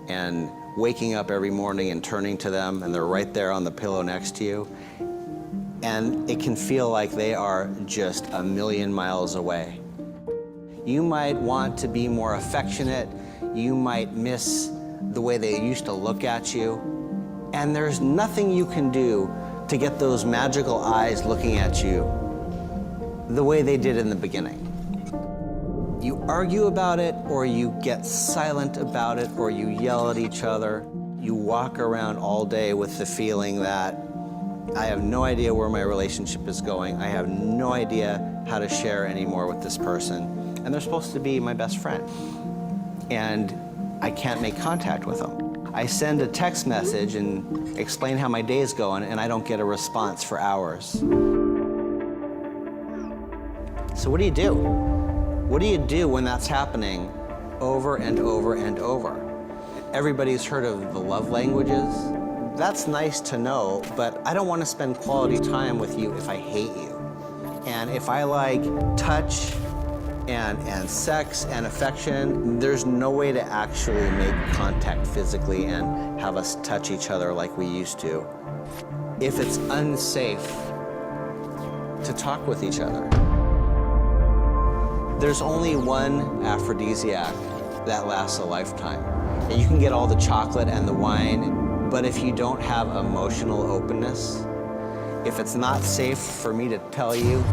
and waking up every morning and turning to them, and they're right there on the pillow next to you. And it can feel like they are just a million miles away. You might want to be more affectionate. You might miss the way they used to look at you. And there's nothing you can do to get those magical eyes looking at you the way they did in the beginning. You argue about it, or you get silent about it, or you yell at each other. You walk around all day with the feeling that I have no idea where my relationship is going. I have no idea how to share anymore with this person. And they're supposed to be my best friend. And I can't make contact with them. I send a text message and explain how my day is going, and I don't get a response for hours. So what do you do? What do you do when that's happening over and over and over? Everybody's heard of the love languages. That's nice to know, but I don't want to spend quality time with you if I hate you. And if I like touch and sex and affection, there's no way to actually make contact physically and have us touch each other like we used to if it's unsafe to talk with each other. There's only one aphrodisiac that lasts a lifetime. And you can get all the chocolate and the wine, but if you don't have emotional openness, if it's not safe for me to tell you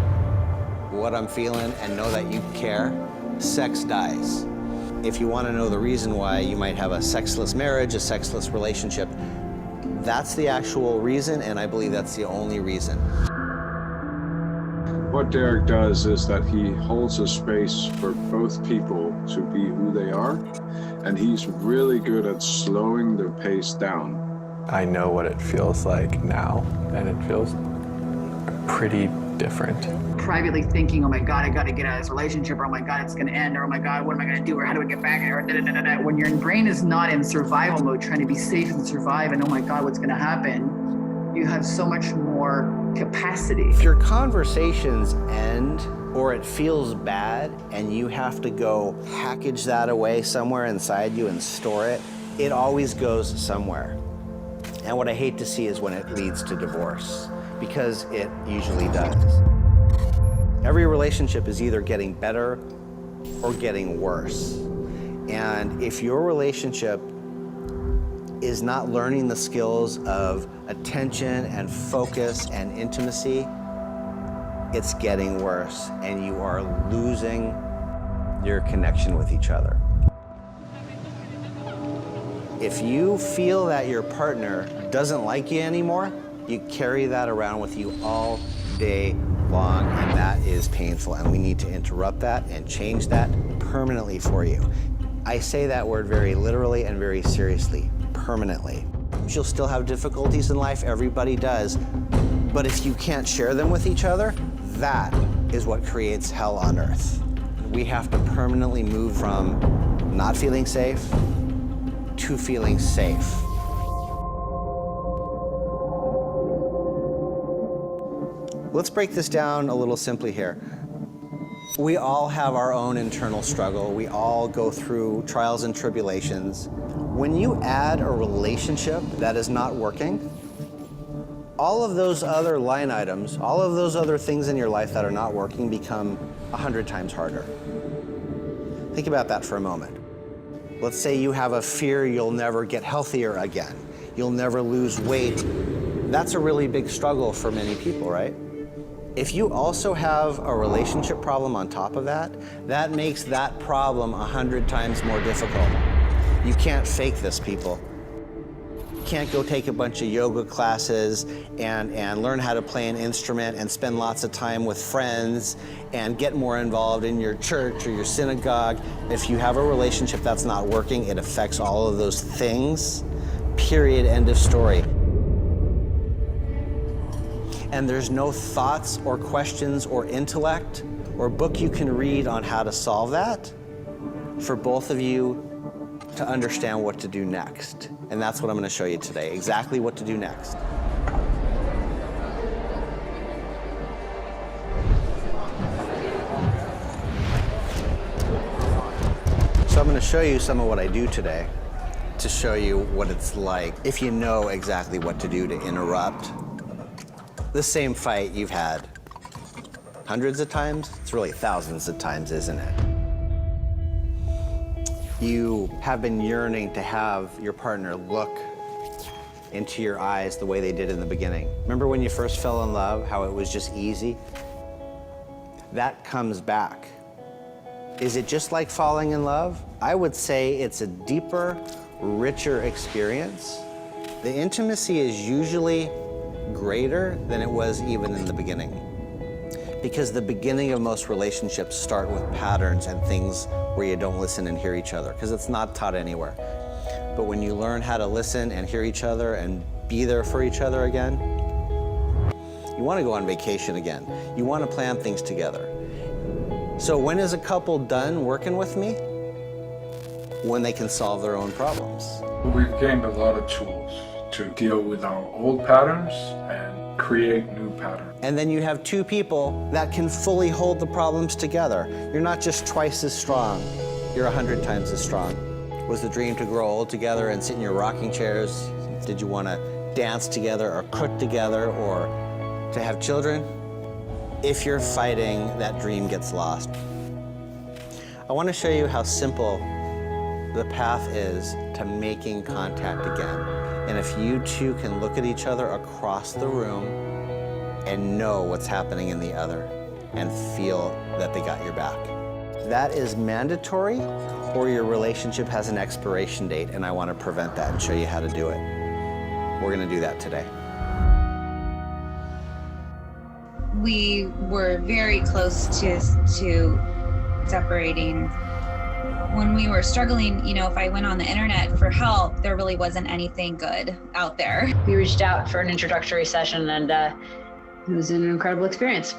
what I'm feeling and know that you care, sex dies. If you want to know the reason why you might have a sexless marriage, a sexless relationship, that's the actual reason, and I believe that's the only reason. What Derek does is that he holds a space for both people to be who they are, and he's really good at slowing their pace down. I know what it feels like now, and it feels pretty different. Privately thinking, oh my God, I got to get out of this relationship, or oh my God, it's going to end, or oh my God, what am I going to do, or how do I get back, or when your brain is not in survival mode, trying to be safe and survive, and oh my God, what's going to happen, you have so much more capacity. If your conversations end or it feels bad and you have to go package that away somewhere inside you and store it, it always goes somewhere. And what I hate to see is when it leads to divorce, because it usually does. Every relationship is either getting better or getting worse. And if your relationship is not learning the skills of attention and focus and intimacy, it's getting worse, and you are losing your connection with each other. If you feel that your partner doesn't like you anymore, you carry that around with you all day long, and that is painful, and we need to interrupt that and change that permanently for you. I say that word very literally and very seriously, permanently. You'll still have difficulties in life, everybody does, but if you can't share them with each other, that is what creates hell on earth. We have to permanently move from not feeling safe to feeling safe. Let's break this down a little simply here. We all have our own internal struggle. We all go through trials and tribulations. When you add a relationship that is not working, all of those other line items, all of those other things in your life that are not working become 100 times harder. Think about that for a moment. Let's say you have a fear you'll never get healthier again. You'll never lose weight. That's a really big struggle for many people, right? If you also have a relationship problem on top of that, that makes that problem 100 times more difficult. You can't fake this, people. You can't go take a bunch of yoga classes and learn how to play an instrument and spend lots of time with friends and get more involved in your church or your synagogue. If you have a relationship that's not working, it affects all of those things. Period, end of story. And there's no thoughts or questions or intellect or book you can read on how to solve that for both of you to understand what to do next. And that's what I'm going to show you today, exactly what to do next. I'm going to show you some of what I do today to show you what it's like if you know exactly what to do to interrupt the same fight you've had hundreds of times. It's really thousands of times, isn't it? You have been yearning to have your partner look into your eyes the way they did in the beginning. Remember when you first fell in love, how it was just easy? That comes back. Is it just like falling in love? I would say it's a deeper, richer experience. The intimacy is usually greater than it was even in the beginning. Because the beginning of most relationships start with patterns and things where you don't listen and hear each other, because it's not taught anywhere. But when you learn how to listen and hear each other and be there for each other again, you want to go on vacation again. You want to plan things together. So when is a couple done working with me? When they can solve their own problems. We've gained a lot of tools to deal with our old patterns and create new patterns. And then you have two people that can fully hold the problems together. You're not just twice as strong, you're 100 times as strong. Was the dream to grow old together and sit in your rocking chairs? Did you want to dance together or cook together or to have children? If you're fighting, that dream gets lost. I want to show you how simple the path is to making contact again. And if you two can look at each other across the room and know what's happening in the other and feel that they got your back. That is mandatory, or your relationship has an expiration date, and I want to prevent that and show you how to do it. We're going to do that today. We were very close to separating. When we were struggling, you know, if I went on the internet for help, there really wasn't anything good out there. We reached out for an introductory session, and it was an incredible experience.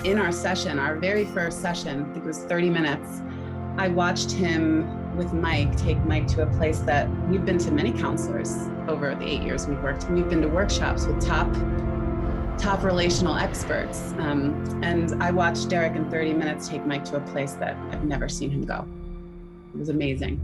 In our session, our very first session, I think it was 30 minutes, I watched him with Mike take Mike to a place that we've been to many counselors over the 8 years we've worked. We've been to workshops with top relational experts. And I watched Derek in 30 minutes take Mike to a place that I've never seen him go. It was amazing.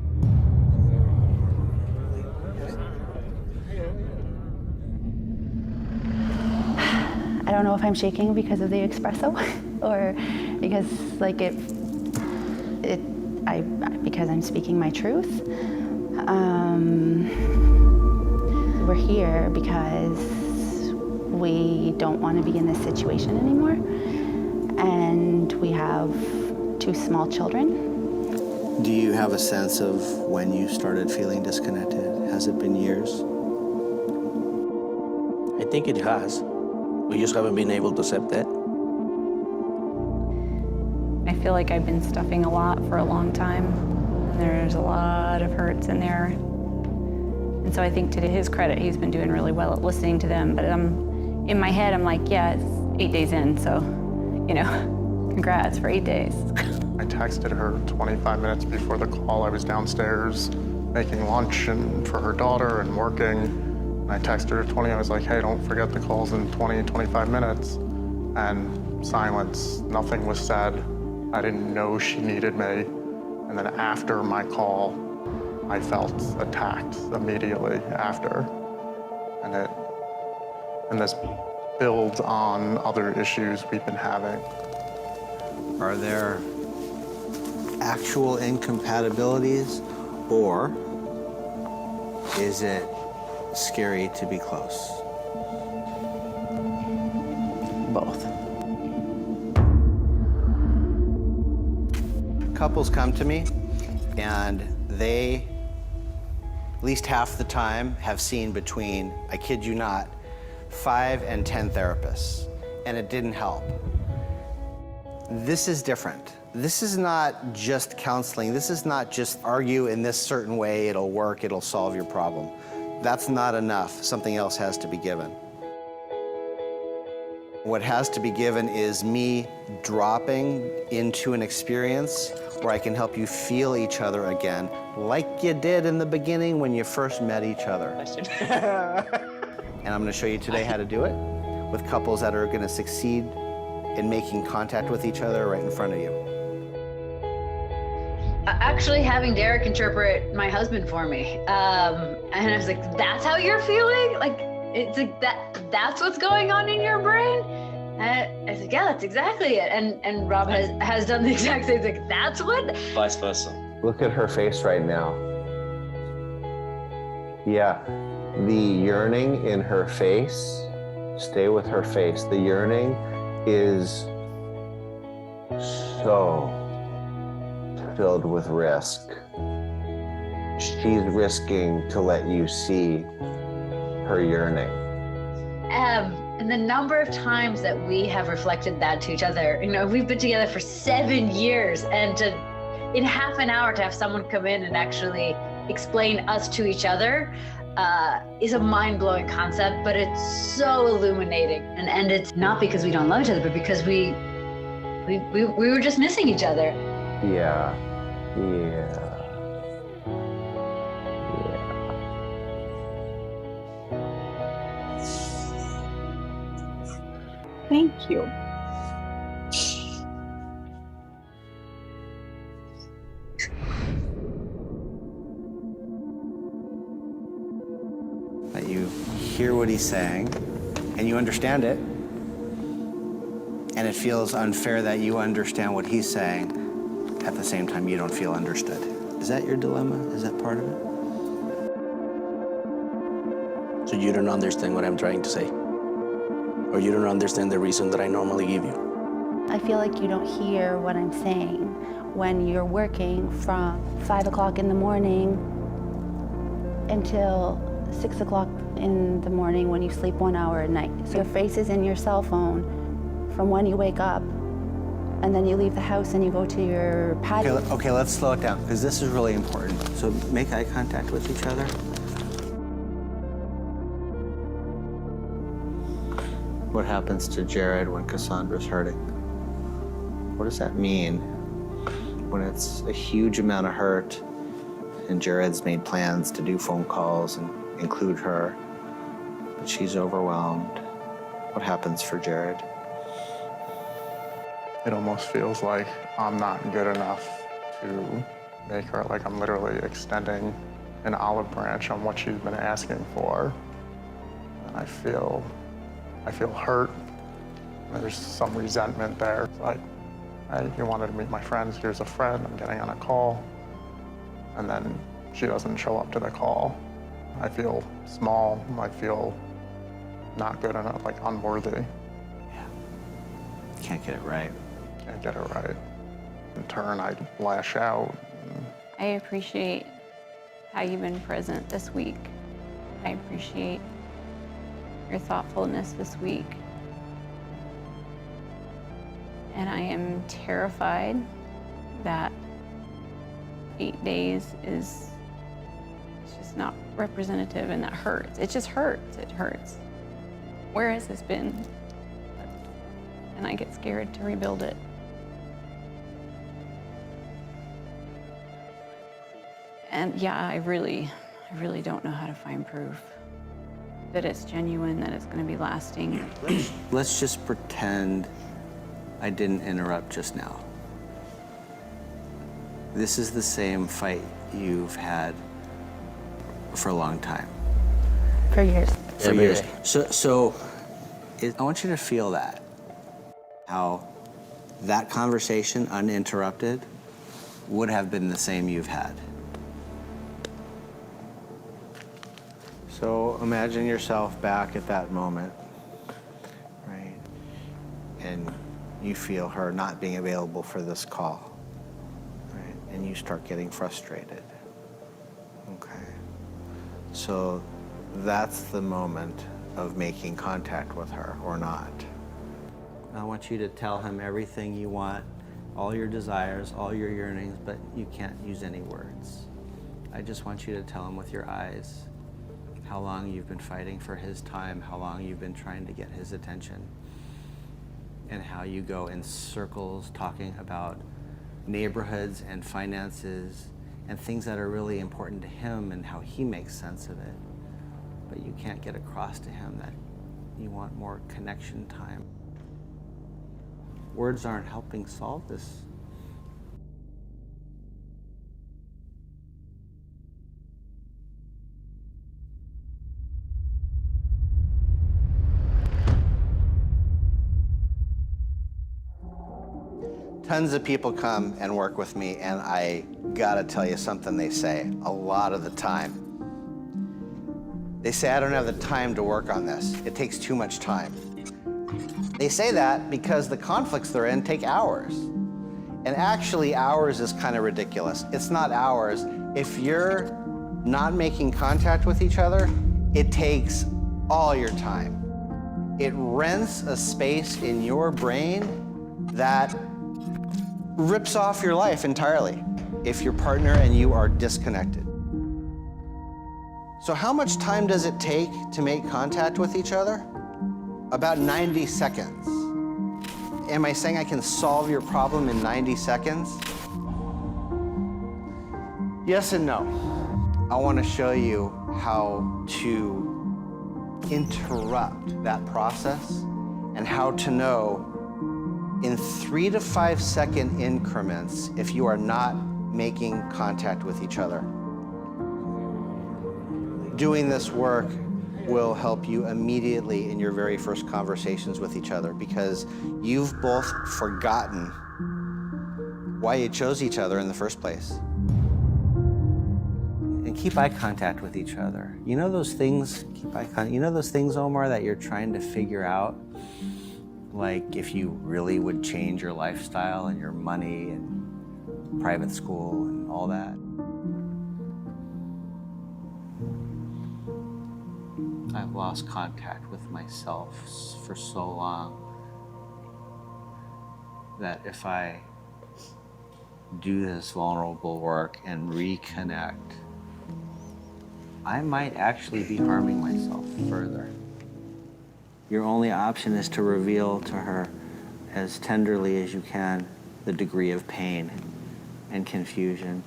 I don't know if I'm shaking because of the espresso or because like because I'm speaking my truth. We're here because we don't want to be in this situation anymore. And we have 2 small children. Do you have a sense of when you started feeling disconnected? Has it been years? I think it has. We just haven't been able to accept that. I feel like I've been stuffing a lot for a long time. And there's a lot of hurts in there. And so I think to his credit, he's been doing really well at listening to them. But in my head, I'm like, yeah, it's 8 days in, so, you know, congrats for 8 days. I texted her 25 minutes before the call. I was downstairs making lunch and for her daughter and working. And I texted her 20, I was like, hey, don't forget the calls in 20, 25 minutes. And silence, nothing was said. I didn't know she needed me. And then after my call, I felt attacked immediately after. And this builds on other issues we've been having. Are there actual incompatibilities, or is it scary to be close? Both. Couples come to me and they, at least half the time, have seen between, I kid you not, 5 and 10 therapists, and it didn't help. This is different. This is not just counseling. This is not just argue in this certain way, it'll work, it'll solve your problem. That's not enough. Something else has to be given. What has to be given is me dropping into an experience where I can help you feel each other again, like you did in the beginning when you first met each other. And I'm going to show you today how to do it with couples that are going to succeed in making contact with each other right in front of you. actually having Derek interpret my husband for me. And I was like, that's how you're feeling? Like, it's like that's what's going on in your brain? And I was like, yeah, that's exactly it. And Rob has done the exact same thing. That's what? Vice versa. Look at her face right now. Yeah, the yearning in her face, stay with her face. The yearning is so filled with risk. She's risking to let you see her yearning. And the number of times that we have reflected that to each other, we've been together for 7 years, and in half an hour to have someone come in and actually explain us to each other is a mind-blowing concept, but it's so illuminating. And it's not because we don't love each other, but because we were just missing each other. Yeah. Thank you. That you hear what he's saying and you understand it, and it feels unfair that you understand what he's saying at the same time you don't feel understood. Is that your dilemma? Is that part of it? So you don't understand what I'm trying to say? Or you don't understand the reason that I normally give you? I feel like you don't hear what I'm saying when you're working from 5 o'clock in the morning until 6 o'clock in the morning when you sleep 1 hour at night. So your face is in your cell phone from when you wake up, and then you leave the house and you go to your patio. Okay, let's slow it down, because this is really important. So make eye contact with each other. What happens to Jared when Cassandra's hurting? What does that mean when it's a huge amount of hurt and Jared's made plans to do phone calls and include her, but she's overwhelmed? What happens for Jared? It almost feels like I'm not good enough to make her, like I'm literally extending an olive branch on what she's been asking for. And I feel hurt. There's some resentment there. It's like, hey, you wanted to meet my friends, here's a friend, I'm getting on a call. And then she doesn't show up to the call. I feel small, I feel not good enough, like unworthy. Can't get it right. Can't get it right. In turn, I lash out. I appreciate how you've been present this week. I appreciate your thoughtfulness this week. And I am terrified that 8 days is just not representative, and that hurts. It just hurts. It hurts. Where has this been? And I get scared to rebuild it. And yeah, I really don't know how to find proof that it's genuine, that it's going to be lasting. Let's just pretend I didn't interrupt just now. This is the same fight you've had for a long time. For years. For years. So I want you to feel that. How that conversation, uninterrupted, would have been the same you've had. So imagine yourself back at that moment, right? And you feel her not being available for this call, right? And you start getting frustrated. Okay. So that's the moment of making contact with her or not. I want you to tell him everything you want, all your desires, all your yearnings, but you can't use any words. I just want you to tell him with your eyes how long you've been fighting for his time, how long you've been trying to get his attention, and how you go in circles talking about neighborhoods and finances and things that are really important to him and how he makes sense of it. But you can't get across to him that you want more connection time. Words aren't helping solve this. Tons of people come and work with me, and I gotta tell you something they say a lot of the time. They say, I don't have the time to work on this. It takes too much time. They say that because the conflicts they're in take hours. And actually, hours is kind of ridiculous. It's not hours. If you're not making contact with each other, it takes all your time. It rents a space in your brain that rips off your life entirely if your partner and you are disconnected. So how much time does it take to make contact with each other? About 90 seconds. Am I saying I can solve your problem in 90 seconds? Yes and no. I want to show you how to interrupt that process and how to know in 3 to 5 second increments if you are not making contact with each other. Doing this work will help you immediately in your very first conversations with each other because you've both forgotten why you chose each other in the first place. And keep eye contact with each other. You know those things, you know those things, Omar, that you're trying to figure out? Like if you really would change your lifestyle and your money and private school and all that. I've lost contact with myself for so long that if I do this vulnerable work and reconnect, I might actually be harming myself further. Your only option is to reveal to her as tenderly as you can the degree of pain and confusion.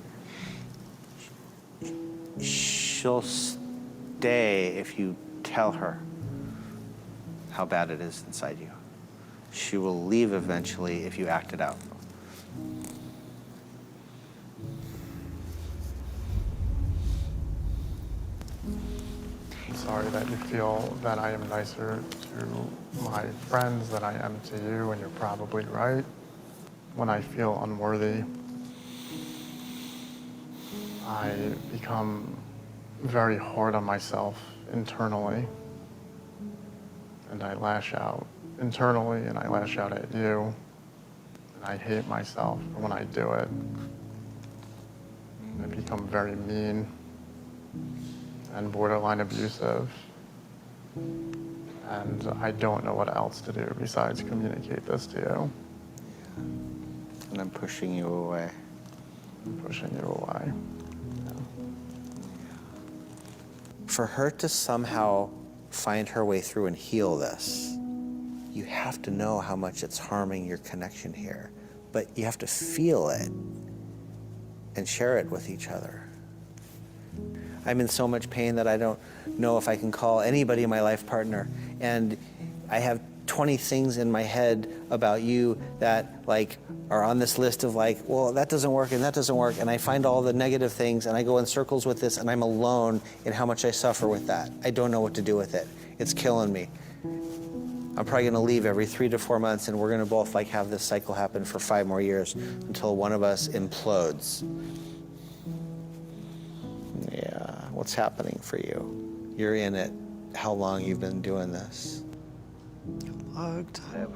She'll stay if you tell her how bad it is inside you. She will leave eventually if you act it out. I'm sorry that you feel that I am nicer to my friends than I am to you, and you're probably right. When I feel unworthy, I become very hard on myself internally, and I lash out internally, and I lash out at you, and I hate myself when I do it. I become very mean and borderline abusive, and I don't know what else to do besides communicate this to you. And I'm pushing you away. I'm pushing you away. For her to somehow find her way through and heal this, you have to know how much it's harming your connection here. But you have to feel it and share it with each other. I'm in so much pain that I don't know if I can call anybody my life partner. And I have 20 things in my head about you that like are on this list of like, well, that doesn't work and that doesn't work. And I find all the negative things and I go in circles with this and I'm alone in how much I suffer with that. I don't know what to do with it. It's killing me. I'm probably gonna leave every 3 to 4 months and we're gonna both like have this cycle happen for 5 more years until one of us implodes. Yeah, what's happening for you? You're in it. How long you've been doing this? A long time.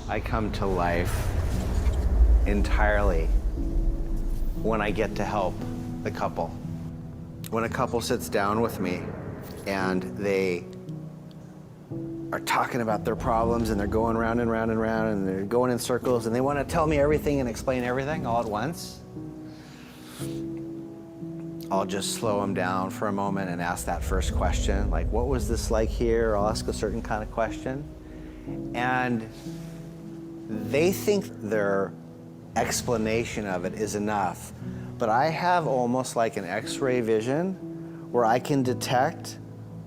I come to life entirely when I get to help the couple. When a couple sits down with me and they are talking about their problems and they're going round and round and round and they're going in circles and they want to tell me everything and explain everything all at once, I'll just slow them down for a moment and ask that first question, like, what was this like here? I'll ask a certain kind of question. And they think their explanation of it is enough, but I have almost like an X-ray vision where I can detect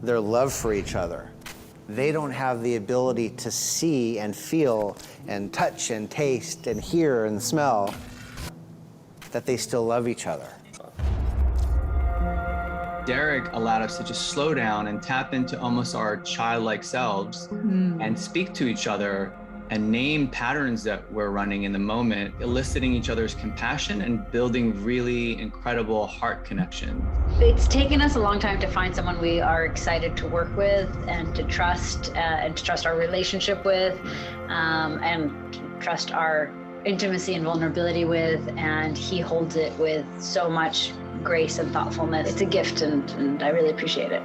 their love for each other. They don't have the ability to see and feel and touch and taste and hear and smell that they still love each other. Derek allowed us to just slow down and tap into almost our childlike selves and speak to each other and name patterns that we're running in the moment, eliciting each other's compassion and building really incredible heart connection. It's taken us a long time to find someone we are excited to work with and to trust our relationship with, and trust our intimacy and vulnerability with, and he holds it with so much grace and thoughtfulness. It's a gift, and I really appreciate it.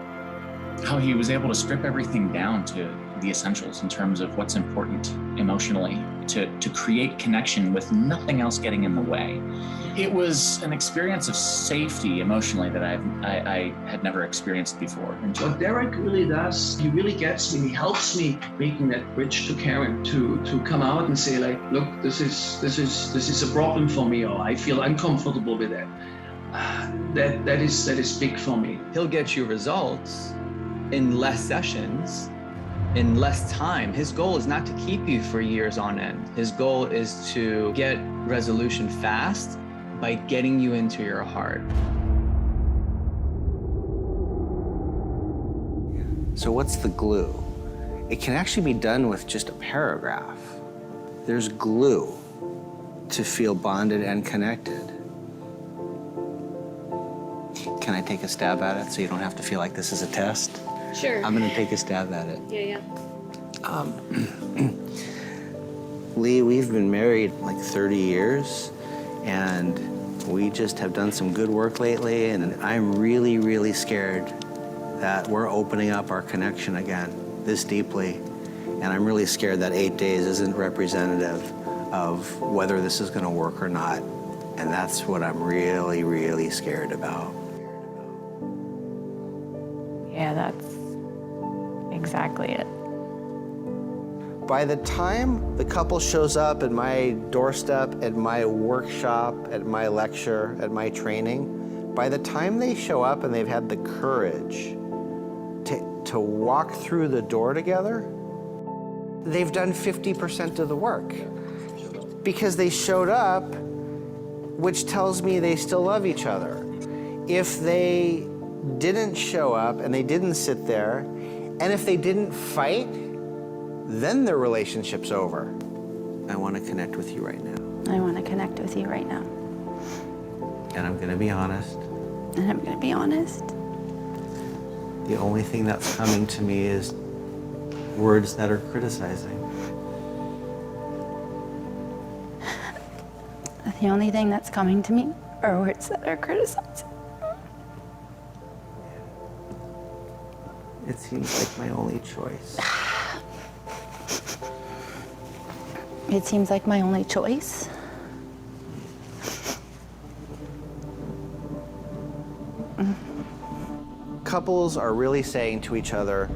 How he was able to strip everything down to the essentials in terms of what's important emotionally to create connection with nothing else getting in the way. It was an experience of safety emotionally that I had never experienced before. What Derek really does, he really gets me, he helps me making that bridge to Karen to come out and say like, look, this is a problem for me, or I feel uncomfortable with it. That is big for me. He'll get you results in less sessions, in less time. His goal is not to keep you for years on end. His goal is to get resolution fast by getting you into your heart. So what's the glue? It can actually be done with just a paragraph. There's glue to feel bonded and connected. Can I take a stab at it so you don't have to feel like this is a test? Sure. I'm gonna take a stab at it. Yeah. Lee, we've been married like 30 years, and we just have done some good work lately, and I'm really, really scared that we're opening up our connection again this deeply, and I'm really scared that 8 days isn't representative of whether this is gonna work or not, and that's what I'm really, really scared about. Yeah, that's exactly it. By the time the couple shows up at my doorstep, at my workshop, at my lecture, at my training, by the time they show up and they've had the courage to walk through the door together, they've done 50% of the work. Because they showed up, which tells me they still love each other. If they didn't show up and they didn't sit there, and if they didn't fight, then their relationship's over. I want to connect with you right now. I want to connect with you right now. And I'm going to be honest. And I'm going to be honest. The only thing that's coming to me is words that are criticizing. The only thing that's coming to me are words that are criticizing. It seems like my only choice. It seems like my only choice. Couples are really saying to each other,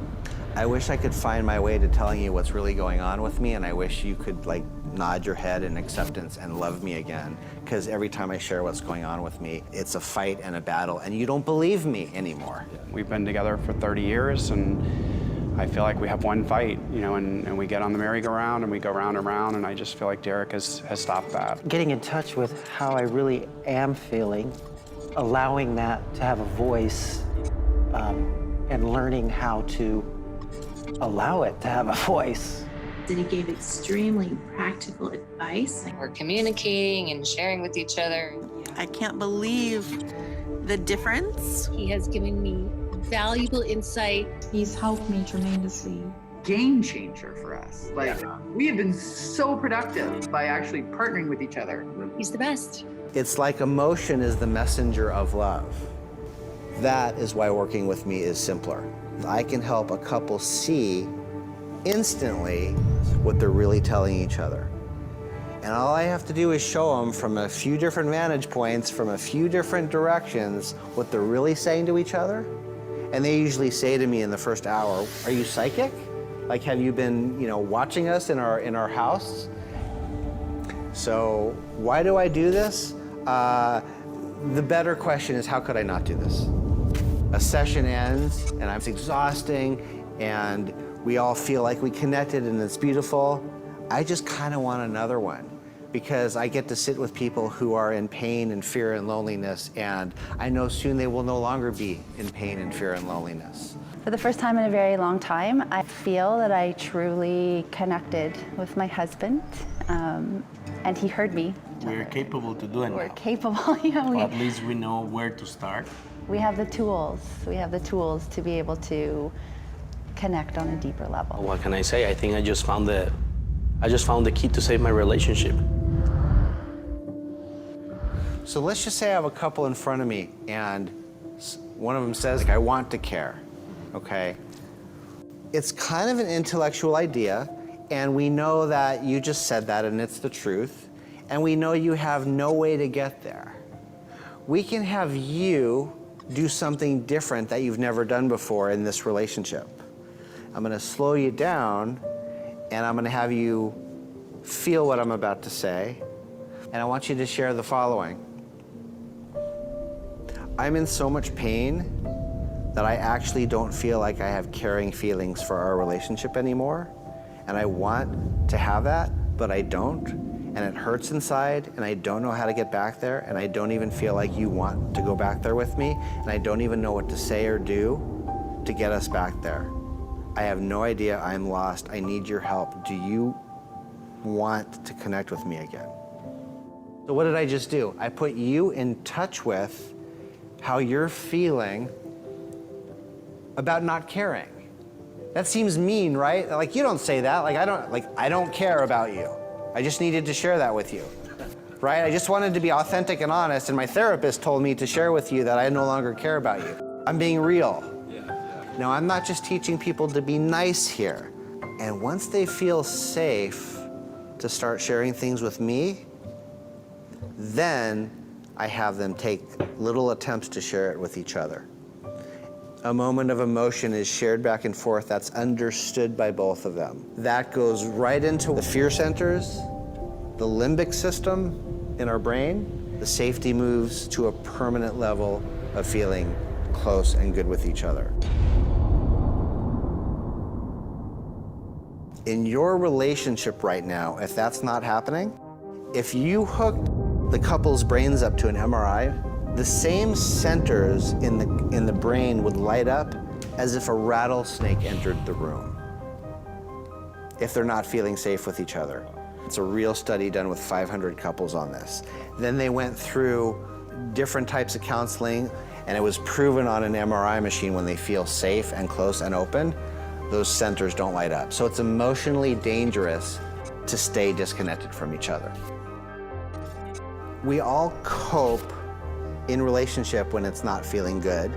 I wish I could find my way to telling you what's really going on with me, and I wish you could like nod your head in acceptance and love me again. Because every time I share what's going on with me, it's a fight and a battle, and you don't believe me anymore. We've been together for 30 years, and I feel like we have one fight, you know, and we get on the merry-go-round and we go round and round, and I just feel like Derek has stopped that. Getting in touch with how I really am feeling, allowing that to have a voice, and learning how to allow it to have a voice. And he gave extremely practical advice. We're communicating and sharing with each other. I can't believe the difference. He has given me valuable insight. He's helped me tremendously. Game changer for us. Like, we have been so productive by actually partnering with each other. He's the best. It's like emotion is the messenger of love. That is why working with me is simpler. I can help a couple see instantly what they're really telling each other. And all I have to do is show them from a few different vantage points, from a few different directions, what they're really saying to each other. And they usually say to me in the first hour, are you psychic? Like, have you been, watching us in our house? So why do I do this? The better question is, how could I not do this? A session ends and it's exhausting and we all feel like we connected and it's beautiful. I just kind of want another one because I get to sit with people who are in pain and fear and loneliness, and I know soon they will no longer be in pain and fear and loneliness. For the first time in a very long time, I feel that I truly connected with my husband, and he heard me. We're capable to do it We're now. capable, yeah. Or at least we know where to start. We have the tools. We have the tools to be able to connect on a deeper level. What can I say? I think I just found the key to save my relationship. So let's just say I have a couple in front of me and one of them says, like, I want to care, okay? It's kind of an intellectual idea, and we know that you just said that and it's the truth, and we know you have no way to get there. We can have you do something different that you've never done before in this relationship. I'm gonna slow you down, and I'm gonna have you feel what I'm about to say, and I want you to share the following. I'm in so much pain that I actually don't feel like I have caring feelings for our relationship anymore. And I want to have that, but I don't. And it hurts inside, and I don't know how to get back there, and I don't even feel like you want to go back there with me, and I don't even know what to say or do to get us back there. I have no idea, I'm lost, I need your help. Do you want to connect with me again? So what did I just do? I put you in touch with how you're feeling about not caring. That seems mean, right? Like, you don't say that. Like, I don't care about you. I just needed to share that with you, right? I just wanted to be authentic and honest, and my therapist told me to share with you that I no longer care about you. I'm being real. Now, I'm not just teaching people to be nice here. And once they feel safe to start sharing things with me, then I have them take little attempts to share it with each other. A moment of emotion is shared back and forth that's understood by both of them. That goes right into the fear centers, the limbic system in our brain. The safety moves to a permanent level of feeling close and good with each other. In your relationship right now, if that's not happening, if you hooked the couple's brains up to an MRI, the same centers in the brain would light up as if a rattlesnake entered the room, if they're not feeling safe with each other. It's a real study done with 500 couples on this. Then they went through different types of counseling, and it was proven on an MRI machine when they feel safe and close and open, those centers don't light up. So it's emotionally dangerous to stay disconnected from each other. We all cope in relationship when it's not feeling good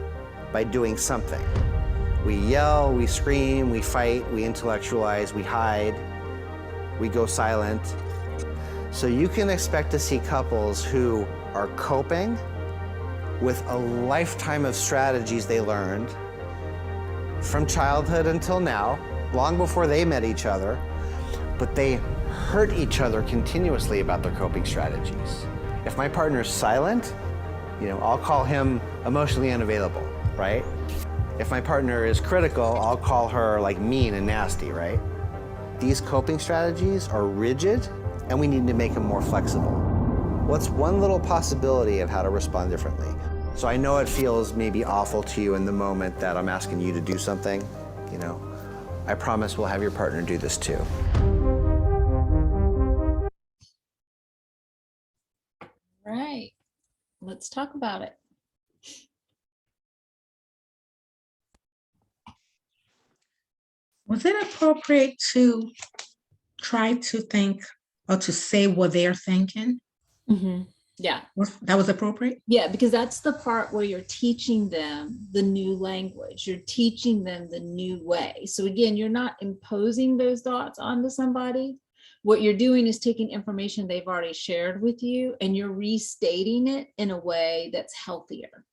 by doing something. We yell, we scream, we fight, we intellectualize, we hide, we go silent. So you can expect to see couples who are coping with a lifetime of strategies they learned from childhood until now, long before they met each other, but they hurt each other continuously about their coping strategies. If my partner's silent, I'll call him emotionally unavailable, right? If my partner is critical, I'll call her like mean and nasty, right? These coping strategies are rigid, and we need to make them more flexible. What's one little possibility of how to respond differently? So I know it feels maybe awful to you in the moment that I'm asking you to do something, I promise we'll have your partner do this too. Right. Let's talk about it. Was it appropriate to try to think or to say what they're thinking? Mm-hmm. Yeah. That was appropriate? Yeah, because that's the part where you're teaching them the new language. You're teaching them the new way. So again, you're not imposing those thoughts onto somebody. What you're doing is taking information they've already shared with you, and you're restating it in a way that's healthier,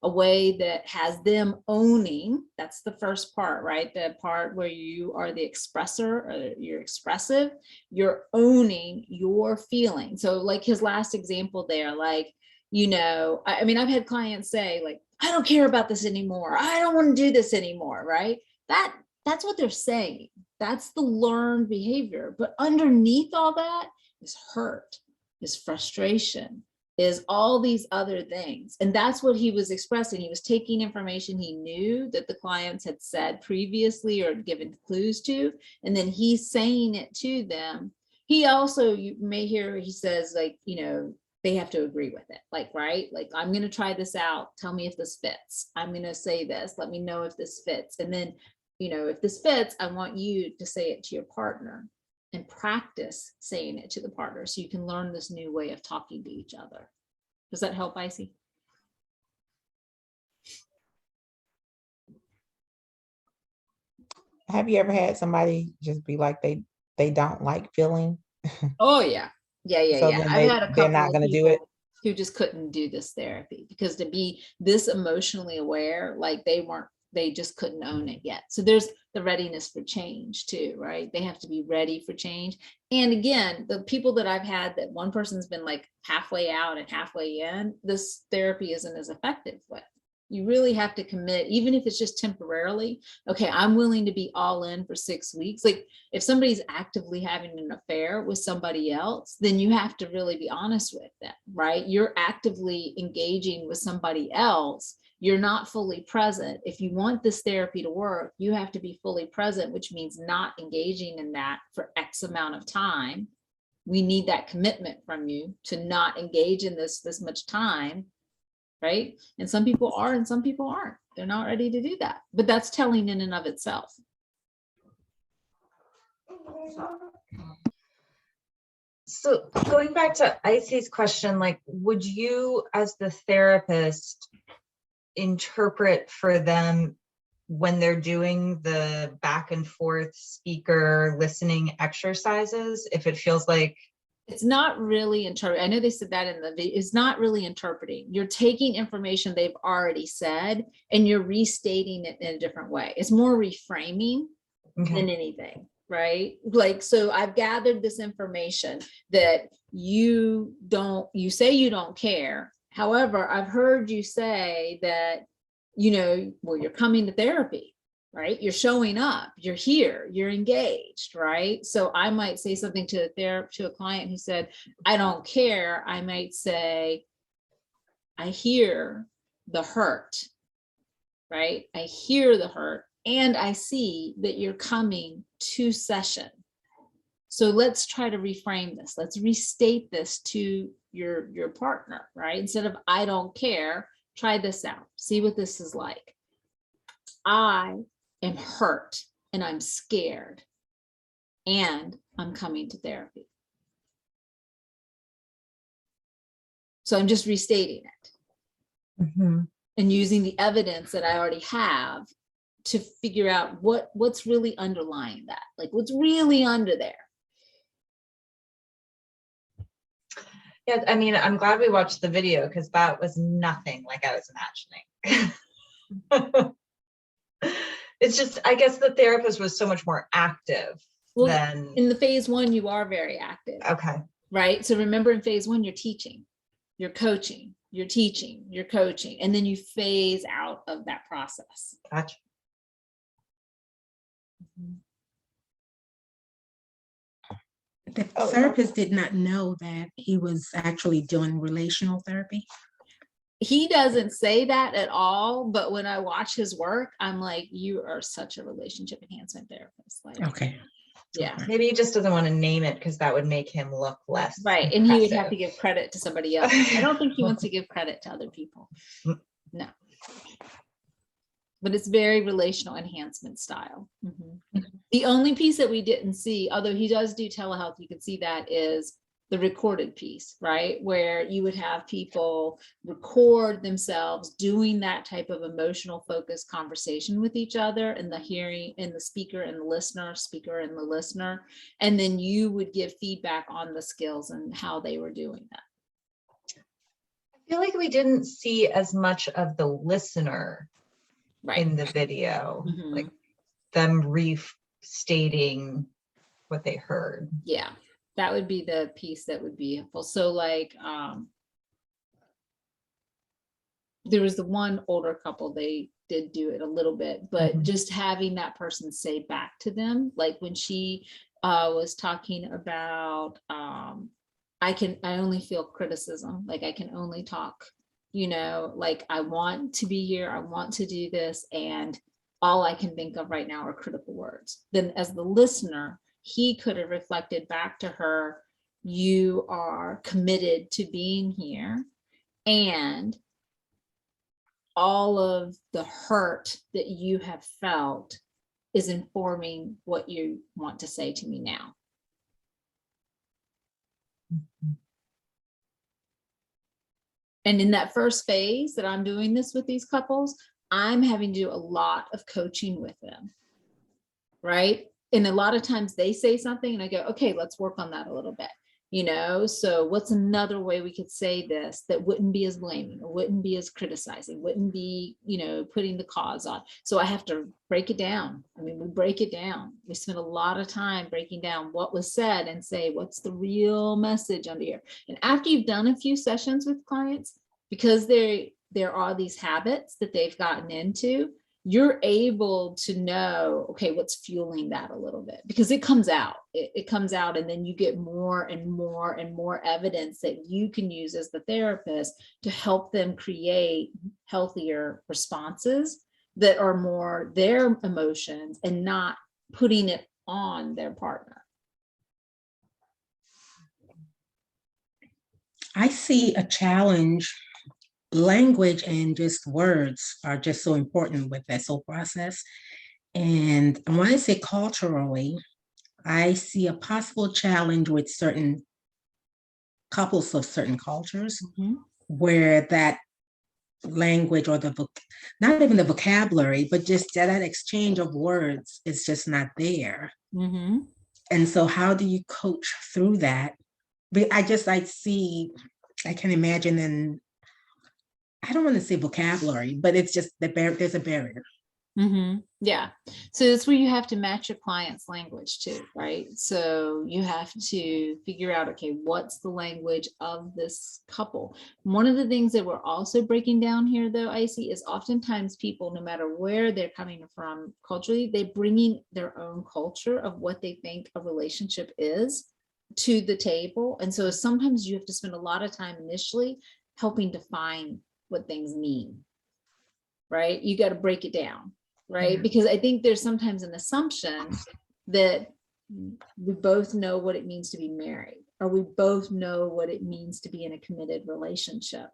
a way that has them owning. That's the first part, right? The part where you are the expressor, or you're expressive, you're owning your feeling. So like his last example there, like, I mean, I've had clients say like, I don't care about this anymore. I don't want to do this anymore, right? That's what they're saying. That's the learned behavior. But underneath all that is hurt, is frustration. is all these other things. And that's what he was expressing. He was taking information he knew that the clients had said previously or given clues to, and then he's saying it to them. He also, you may hear, he says, like, you know, they have to agree with it. Like, right? Like, I'm going to try this out. Tell me if this fits. I'm going to say this. Let me know if this fits. And then, you know, if this fits, I want you to say it to your partner and practice saying it to the partner so you can learn this new way of talking to each other. Does that help, Icy? Have you ever had somebody just be like they don't like feeling? Oh yeah. Yeah. So Yeah. then I've had a they're couple not of going to do it. people who just couldn't do this therapy because to be this emotionally aware, like they just couldn't own it yet. So there's the readiness for change too, right? They have to be ready for change. And again, the people that I've had that one person's been like halfway out and halfway in, this therapy isn't as effective with. You really have to commit, even if it's just temporarily. Okay, I'm willing to be all in for 6 weeks. Like if somebody's actively having an affair with somebody else, then you have to really be honest with them, right? You're actively engaging with somebody else. You're not fully present. If you want this therapy to work, you have to be fully present, which means not engaging in that for X amount of time. We need that commitment from you to not engage in this much time, right? And some people are and some people aren't. They're not ready to do that. But that's telling in and of itself. So going back to Icy's question, like, would you as the therapist interpret for them when they're doing the back and forth speaker listening exercises, if it feels like it's not really interpreting? I know they said that in the video. It's not really interpreting. You're taking information they've already said and you're restating it in a different way. It's more reframing than anything, right? Like, so I've gathered this information that you say you don't care. However, I've heard you say that, you know, well, you're coming to therapy, right? You're showing up, you're here, you're engaged, right? So I might say something to a client who said, I don't care. I might say, I hear the hurt, right? I hear the hurt and I see that you're coming to session. So let's try to reframe this. Let's restate this to your partner, right? Instead of I don't care, try this out. See what this is like. I am hurt and I'm scared and I'm coming to therapy. So I'm just restating it and using the evidence that I already have to figure out what's really underlying that, like what's really under there. Yeah, I mean, I'm glad we watched the video because that was nothing like I was imagining. It's just, I guess the therapist was so much more active than in the phase one, you are very active. Okay. Right. So remember in phase one, you're teaching, you're coaching, you're teaching, you're coaching, and then you phase out of that process. Gotcha. The therapist did not know that he was actually doing relational therapy. He doesn't say that at all, but when I watch his work, I'm like, you are such a relationship enhancement therapist. Like, okay. Yeah. Maybe he just doesn't want to name it because that would make him look less. Right. And he would have to give credit to somebody else. I don't think he wants to give credit to other people. No. But it's very relational enhancement style. The only piece that we didn't see, although he does do telehealth, you can see that, is the recorded piece, right? Where you would have people record themselves doing that type of emotional focused conversation with each other, and the hearing and the speaker and the listener, and then you would give feedback on the skills and how they were doing that. I feel like we didn't see as much of the listener in the video, like them restating what they heard. Yeah. That would be the piece that would be helpful. So like, there was the one older couple, they did do it a little bit, but just having that person say back to them, like when she was talking about I only feel criticism. Like I can only talk, like I want to be here, I want to do this, and all I can think of right now are critical words. Then as the listener, he could have reflected back to her, you are committed to being here, and all of the hurt that you have felt is informing what you want to say to me now. And in that first phase that I'm doing this with these couples, I'm having to do a lot of coaching with them, right? And a lot of times they say something and I go, okay, let's work on that a little bit. So what's another way we could say this that wouldn't be as blaming or wouldn't be as criticizing, wouldn't be, putting the cause on. So I have to break it down. I mean, we break it down. We spend a lot of time breaking down what was said and say, what's the real message under here? And after you've done a few sessions with clients, because there are these habits that they've gotten into, you're able to know, okay, what's fueling that a little bit, because it comes out, it comes out, and then you get more and more and more evidence that you can use as the therapist to help them create healthier responses that are more their emotions and not putting it on their partner. I see a challenge. Language and just words are just so important with this whole process. And when I say culturally, I see a possible challenge with certain couples of certain cultures where that language or not even the vocabulary, but just that exchange of words is just not there. And so how do you coach through that? But I can imagine in, I don't want to say vocabulary, but it's just there's a barrier. Yeah. So that's where you have to match your client's language too, right? So you have to figure out, okay, what's the language of this couple? One of the things that we're also breaking down here though, Icy, is oftentimes people, no matter where they're coming from culturally, they're bringing their own culture of what they think a relationship is to the table. And so sometimes you have to spend a lot of time initially helping define what things mean, right? You got to break it down, right? Because I think there's sometimes an assumption that we both know what it means to be married, or we both know what it means to be in a committed relationship.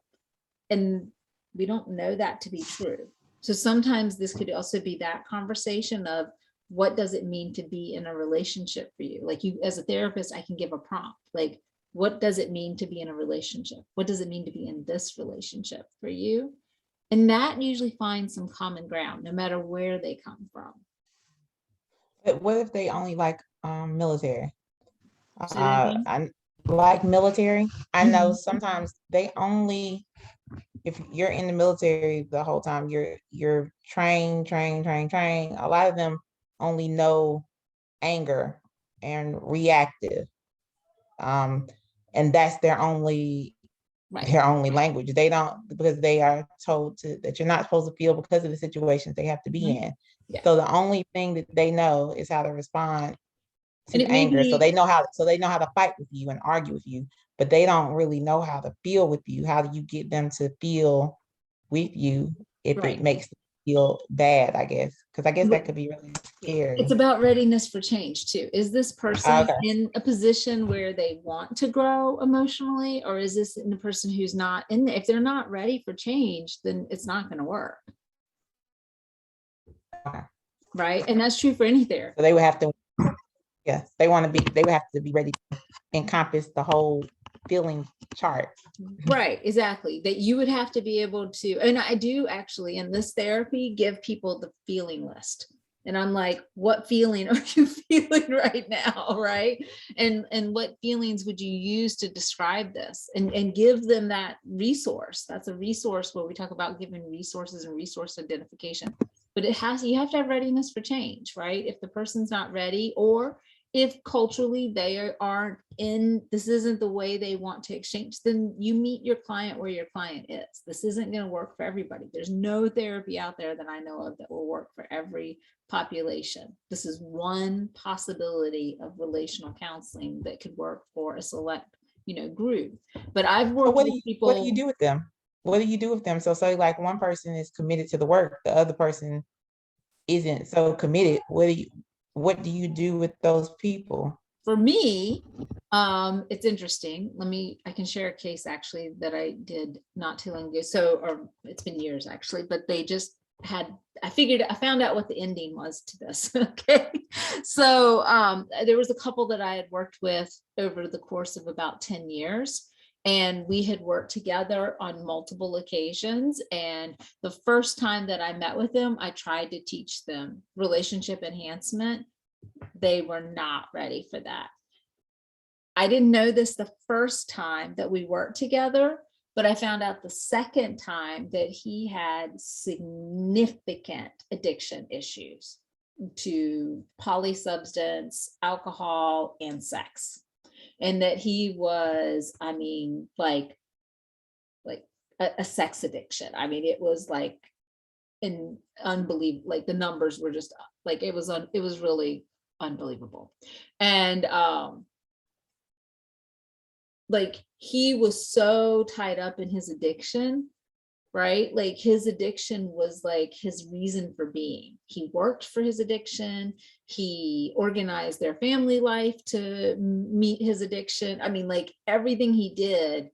And we don't know that to be true. So sometimes this could also be that conversation of, what does it mean to be in a relationship for you? Like you, as a therapist, I can give a prompt, like, what does it mean to be in a relationship? What does it mean to be in this relationship for you? And that usually finds some common ground, no matter where they come from. But what if they only like military? I like military. I know sometimes they only, if you're in the military the whole time, you're trained. A lot of them only know anger and reactive. And that's their only language. They don't, because they are told that you're not supposed to feel because of the situations they have to be in. Yeah. So the only thing that they know is how to respond to anger. So they know how to fight with you and argue with you, but they don't really know how to feel with you. How do you get them to feel with you if it makes them feel bad, I guess? Because I guess that could be really scary. It's about readiness for change too. Is this person in a position where they want to grow emotionally, or is this in the person who's not in? If they're not ready for change, then it's not going to work. Right. And that's true for any therapy. So they would have to, yes, they would have to be ready to encompass the whole feeling chart. Right, exactly. That you would have to be able to, and I do actually in this therapy give people the feeling list. And I'm like, what feeling are you feeling right now? Right. And what feelings would you use to describe this, and give them that resource. That's a resource where we talk about giving resources and resource identification. But you have to have readiness for change, right? If the person's not ready, or if culturally they aren't in, this isn't the way they want to exchange, then you meet your client where your client is. This isn't going to work for everybody. There's no therapy out there that I know of that will work for every population. This is one possibility of relational counseling that could work for a select grew. But I've So worked what with do people. you do with them? What do you do with them? So say like one person is committed to the work, the other person isn't so committed. What do you do with those people? For me, it's interesting. I can share a case actually that I did not too long ago. Or it's been years actually, but they just I found out what the ending was to this. Okay. So there was a couple that I had worked with over the course of about 10 years. And we had worked together on multiple occasions. And the first time that I met with them, I tried to teach them relationship enhancement. They were not ready for that. I didn't know this the first time that we worked together, but I found out the second time that he had significant addiction issues to polysubstance, alcohol, and sex. And that he was, like a sex addiction. It was like an unbelievable, like the numbers were just like, it was really unbelievable. And like he was so tied up in his addiction, right? Like his addiction was like his reason for being. He worked for his addiction. He organized their family life to meet his addiction. Like everything he did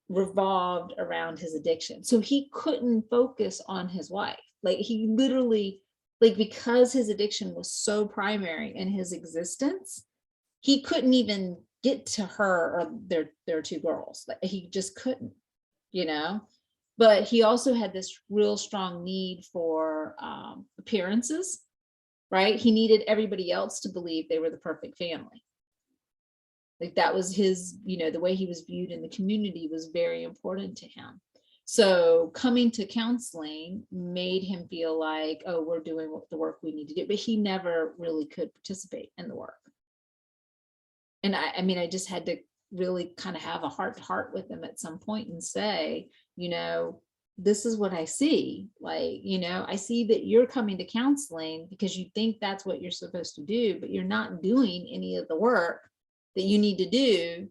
revolved around his addiction. So he couldn't focus on his wife. Like he literally, like because his addiction was so primary in his existence, he couldn't even get to her or their two girls. Like he just couldn't, But he also had this real strong need for appearances, right? He needed everybody else to believe they were the perfect family. Like that was his, the way he was viewed in the community was very important to him. So coming to counseling made him feel like, oh, we're doing the work we need to do, but he never really could participate in the work. And I just had to really kind of have a heart to heart with him at some point and say, this is what I see. Like, I see that you're coming to counseling because you think that's what you're supposed to do, but you're not doing any of the work that you need to do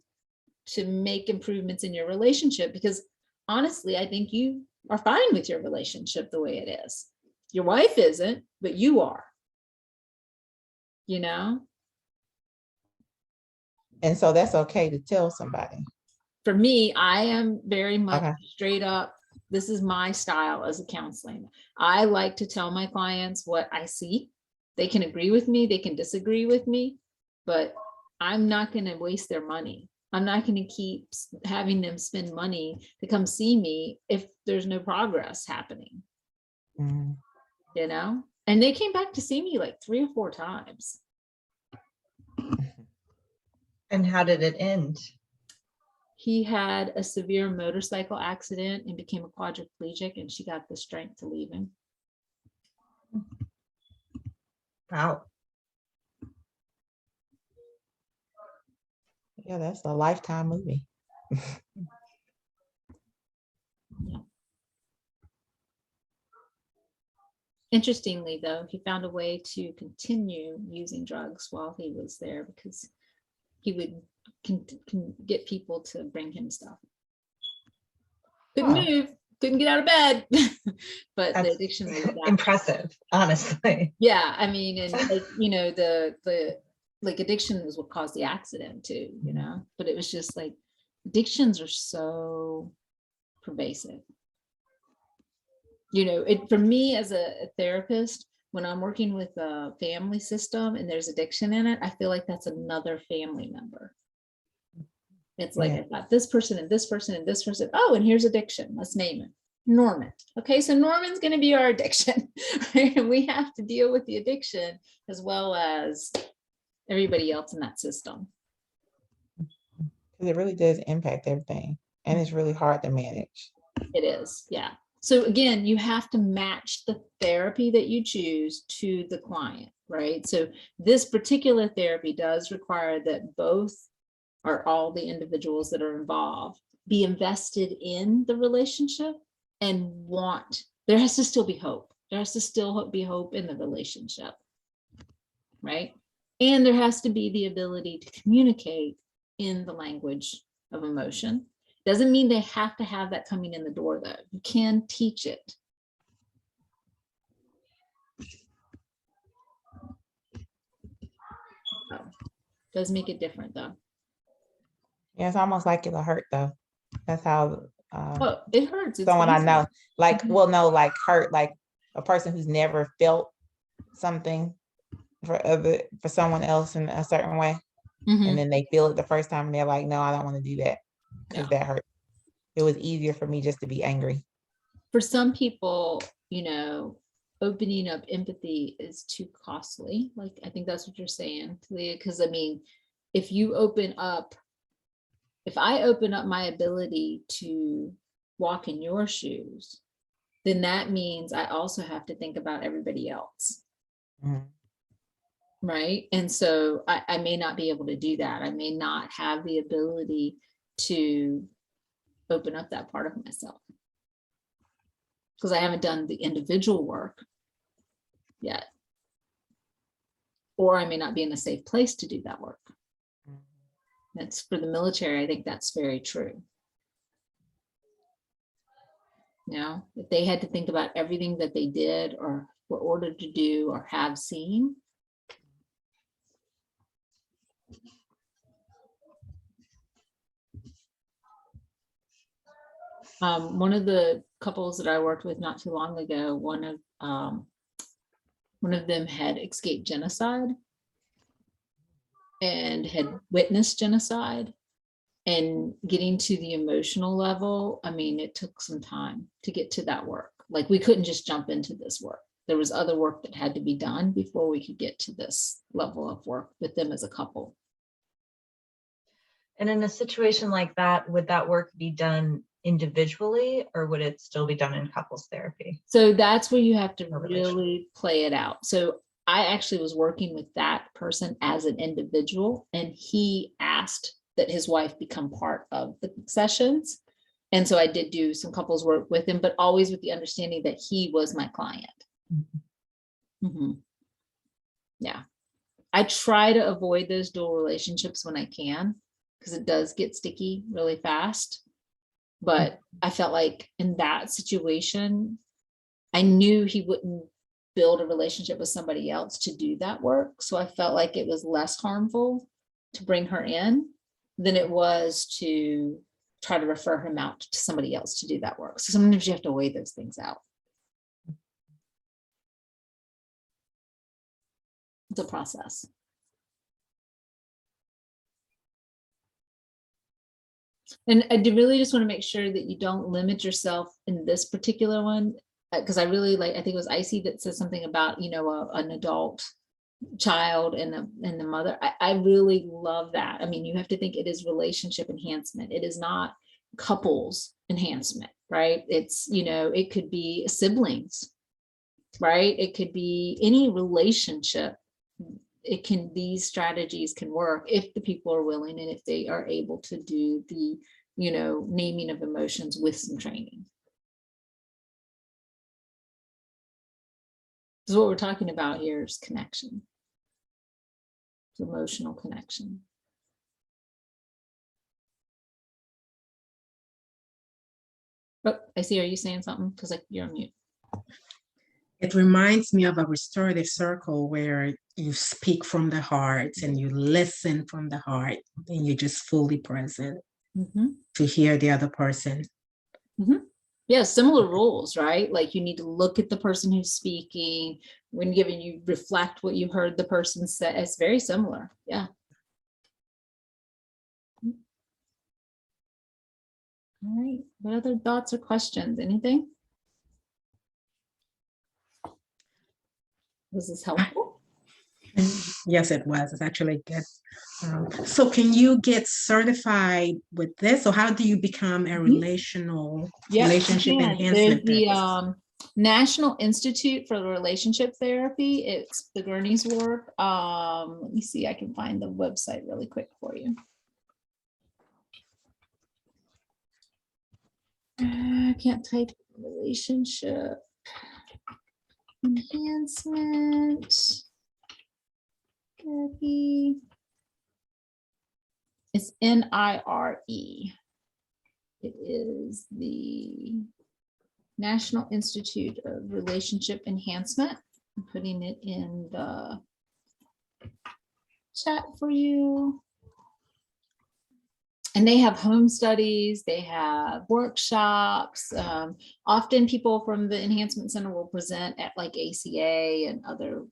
to make improvements in your relationship. Because honestly, I think you are fine with your relationship the way it is. Your wife isn't, but you are, And so that's okay to tell somebody. For me, I am very much straight up. This is my style as a counseling. I like to tell my clients what I see. They can agree with me, they can disagree with me, but I'm not going to waste their money. I'm not going to keep having them spend money to come see me if there's no progress happening. And they came back to see me like 3 or 4 times. And how did it end? He had a severe motorcycle accident and became a quadriplegic, and she got the strength to leave him. Wow. Yeah, that's a Lifetime movie. Yeah. Interestingly, though, he found a way to continue using drugs while he was there because he would can get people to bring him stuff. Couldn't move, couldn't get out of bed, but the addiction was that. Impressive, honestly. Yeah, and the addiction was what caused the accident too, but it was just like addictions are so pervasive. For me as a therapist, when I'm working with a family system and there's addiction in it, I feel like that's another family member. It's like, I've got this person and this person and this person. Oh, and here's addiction. Let's name it. Norman. Okay, so Norman's going to be our addiction. Right? And we have to deal with the addiction as well as everybody else in that system. Because it really does impact everything. And it's really hard to manage. It is, yeah. So again, you have to match the therapy that you choose to the client, right? So this particular therapy does require that both or all the individuals that are involved be invested in the relationship and there has to still be hope. There has to still be hope in the relationship, right? And there has to be the ability to communicate in the language of emotion. Doesn't mean they have to have that coming in the door though. You can teach it. So, does make it different though. Yeah, it's almost like it'll hurt though. That's how Oh, it hurts. It's someone I painful. know, like, well, no, like hurt, like a person who's never felt something for someone else in a certain way. And then they feel it the first time and they're like, no, I don't want to do that because that hurt. It was easier for me just to be angry. For some people, you know, opening up empathy is too costly. Like, I think that's what you're saying, Talia, because I mean, if you open up, if I open up my ability to walk in your shoes, then that means I also have to think about everybody else. Right. And so I may not be able to do that. I may not have the ability to open up that part of myself because I haven't done the individual work yet. Or I may not be in a safe place to do that work. That's for the military. I think that's very true. You know, if they had to think about everything that they did or were ordered to do or have seen. One of the couples that I worked with not too long ago, one of them had escaped genocide and had witnessed genocide, and getting to the emotional level. I mean, it took some time to get to that work. Like, we couldn't just jump into this work. There was other work that had to be done before we could get to this level of work with them as a couple. And in a situation like that, would that work be done individually or would it still be done in couples therapy? So that's where you have to really play it out. So I actually was working with that person as an individual, and he asked that his wife become part of the sessions. And so I did do some couples work with him, but always with the understanding that he was my client. Yeah. I try to avoid those dual relationships when I can, because it does get sticky really fast. But I felt like in that situation, I knew he wouldn't build a relationship with somebody else to do that work. So I felt like it was less harmful to bring her in than it was to try to refer him out to somebody else to do that work. So sometimes you have to weigh those things out. It's a process. And I do really just want to make sure that you don't limit yourself in this particular one, because I really like, I think it was Icy that said something about, you know, an adult child and the mother. I really love that. I mean, you have to think it is relationship enhancement. It is not couples enhancement, right? It's, you know, it could be siblings, right? It could be any relationship. These strategies can work if the people are willing and if they are able to do the, you know, naming of emotions with some training. Because what we're talking about here is connection. It's emotional connection. Oh, I see. Are you saying something? Because like you're on mute. It reminds me of a restorative circle where you speak from the heart and you listen from the heart and you're just fully present to hear the other person. Yeah, similar rules, right? Like you need to look at the person who's speaking. When given, you reflect what you heard the person say. It's very similar. Yeah. All right. What other thoughts or questions? Anything? Was this helpful? Yes, it was. It's actually good. So can you get certified with this? Or how do you become a relationship enhancement There's therapist? the National Institute for Relationship Therapy. It's the Gurney's work. Let me see. I can find the website really quick for you. I can't type relationship enhancement therapy. It's NIRE. It is the National Institute of Relationship Enhancement. I'm putting it in the chat for you. And they have home studies, they have workshops. Often people from the Enhancement Center will present at like ACA and other,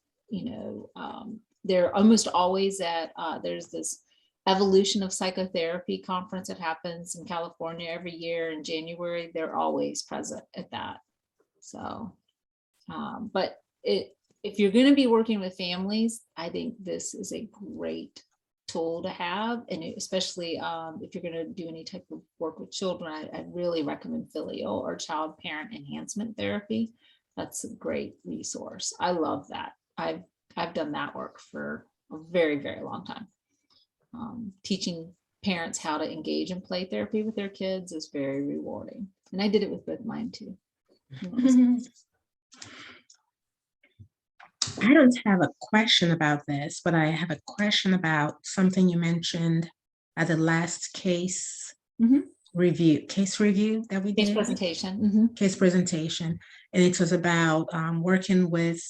they're almost always at, there's this Evolution of Psychotherapy conference that happens in California every year in January. They're always present at that. So, but if you're going to be working with families, I think this is a great tool to have, and especially if you're going to do any type of work with children, I really recommend filial or child parent enhancement therapy. That's a great resource. I love that. I've done that work for a very, very long time. Teaching parents how to engage in play therapy with their kids is very rewarding, and I did it with both mine too. I don't have a question about this, but I have a question about something you mentioned at the last case review that we did. Case presentation. Case presentation. And it was about working with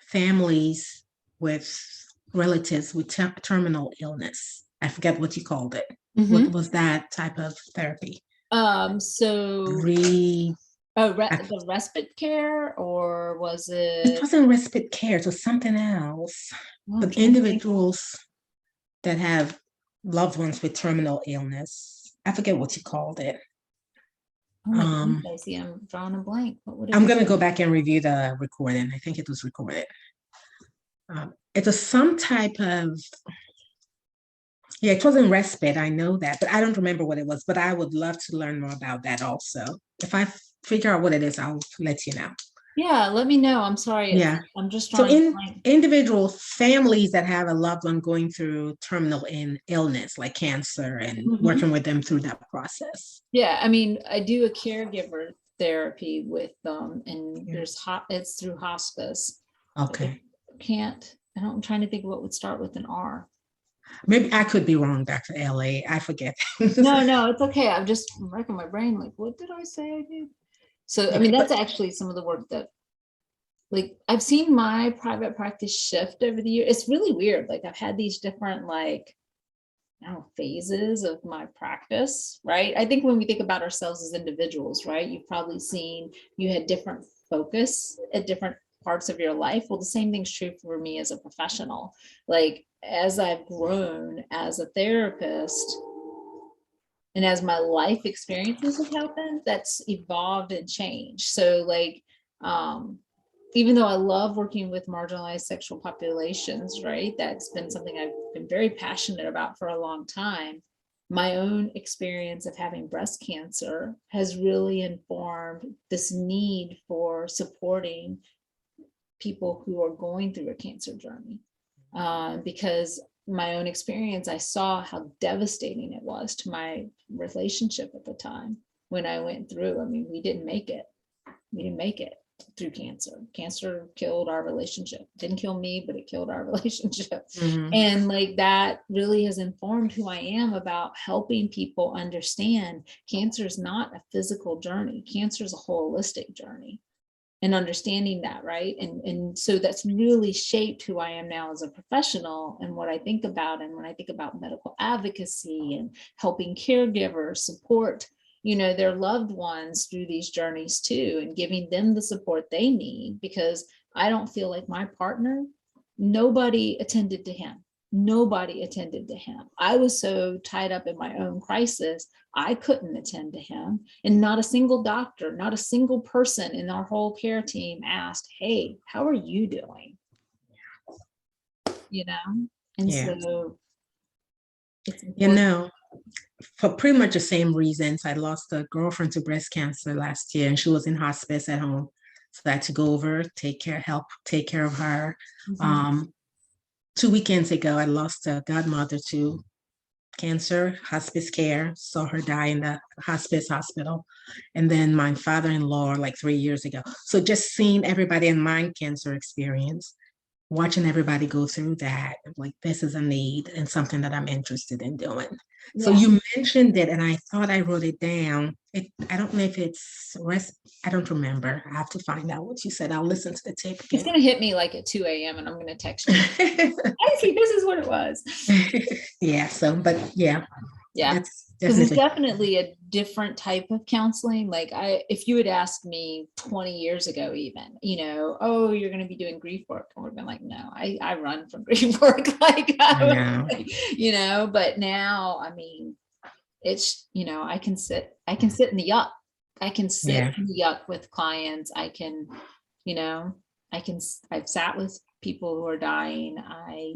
families with relatives with terminal illness. I forget what you called it. What was that type of therapy? The respite care, or was it? It wasn't respite care, it was something else. But individuals that have loved ones with terminal illness. I forget what you called it. Oh my goodness, I see I'm drawing a blank. What would it I'm be? going to go back and review the recording. I think it was recorded. It was some type of, it wasn't respite, I know that, but I don't remember what it was, but I would love to learn more about that also. If I figure out what it is, I'll let you know. Yeah, let me know. I'm sorry. Yeah. I'm just So drawing a blank. individual families that have a loved one going through terminal illness like cancer and working with them through that process. Yeah, I mean, I do a caregiver therapy with them, and it's through hospice. Okay. I'm trying to think of what would start with an R. Maybe I could be wrong, Dr. L.A. I forget. No, it's okay. I'm just racking my brain. Like, what did I say I did? So, I mean, that's actually some of the work that, like, I've seen my private practice shift over the years. It's really weird. Like, I've had these different, like, phases of my practice, right? I think when we think about ourselves as individuals, right? You've probably seen you had different focus at different parts of your life. Well, the same thing's true for me as a professional. Like, as I've grown as a therapist and as my life experiences have happened, that's evolved and changed. So like, even though I love working with marginalized sexual populations, right? That's been something I've been very passionate about for a long time. My own experience of having breast cancer has really informed this need for supporting people who are going through a cancer journey. Because my own experience, I saw how devastating it was to my relationship at the time when I went through. I mean, we didn't make it. We didn't make it through cancer. Cancer killed our relationship. Didn't kill me, but it killed our relationship. And like that really has informed who I am about helping people understand cancer is not a physical journey. Cancer is a holistic journey. And understanding that, right? And so that's really shaped who I am now as a professional and what I think about. And when I think about medical advocacy and helping caregivers support, their loved ones through these journeys too, and giving them the support they need, because I don't feel like my partner, nobody attended to him. Nobody attended to him. I was so tied up in my own crisis, I couldn't attend to him. And not a single doctor, not a single person in our whole care team asked, hey, how are you doing? And so it's important. For pretty much the same reasons, I lost a girlfriend to breast cancer last year, and she was in hospice at home. So I had to go over, help take care of her. 2 weekends ago, I lost a godmother to cancer, hospice care, saw her die in the hospice hospital. And then my father-in-law, like 3 years ago. So just seeing everybody in my cancer experience watching everybody go through that, like this is a need and something that I'm interested in doing. So Yeah. you mentioned it, and I thought I wrote it down. I don't know if it's I don't remember. I have to find out what you said. I'll listen to the tape It's again. gonna hit me like at 2 a.m. and I'm gonna text you. I see, this is what it was. Yeah. So, but yeah. Yeah. That's Because it's definitely definitely a different type of counseling. Like if you had asked me 20 years ago, even, oh, you're going to be doing grief work, I would have been like, no, I run from grief work. Like, but now, I mean, it's, I can sit in the yuck. I can sit in the yuck with clients. I've sat with people who are dying. I,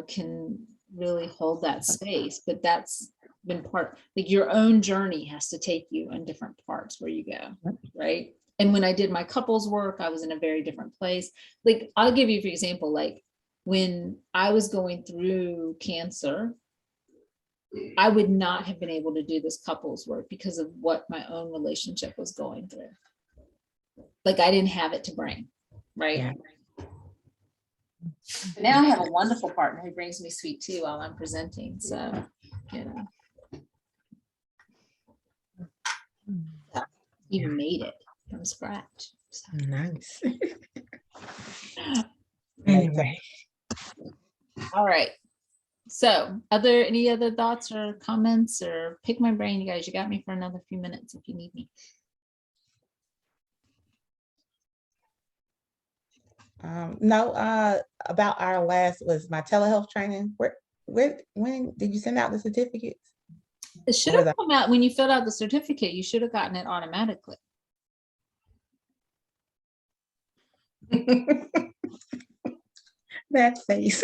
can really hold that space, but that's been part, like your own journey has to take you in different parts where you go, right? And when I did my couples work, I was in a very different place. Like, I'll give you, for example, like when I was going through cancer, I would not have been able to do this couples work because of what my own relationship was going through. Like, I didn't have it to bring, right? Yeah. Now I have a wonderful partner who brings me sweet tea while I'm presenting. So, even made it from scratch. So. Nice. Anyway. All right. So, any other thoughts or comments, or pick my brain, you guys? You got me for another few minutes if you need me. No, about our last was my telehealth training. When did you send out the certificates? It should have come out when you filled out the certificate. You should have gotten it automatically. That face.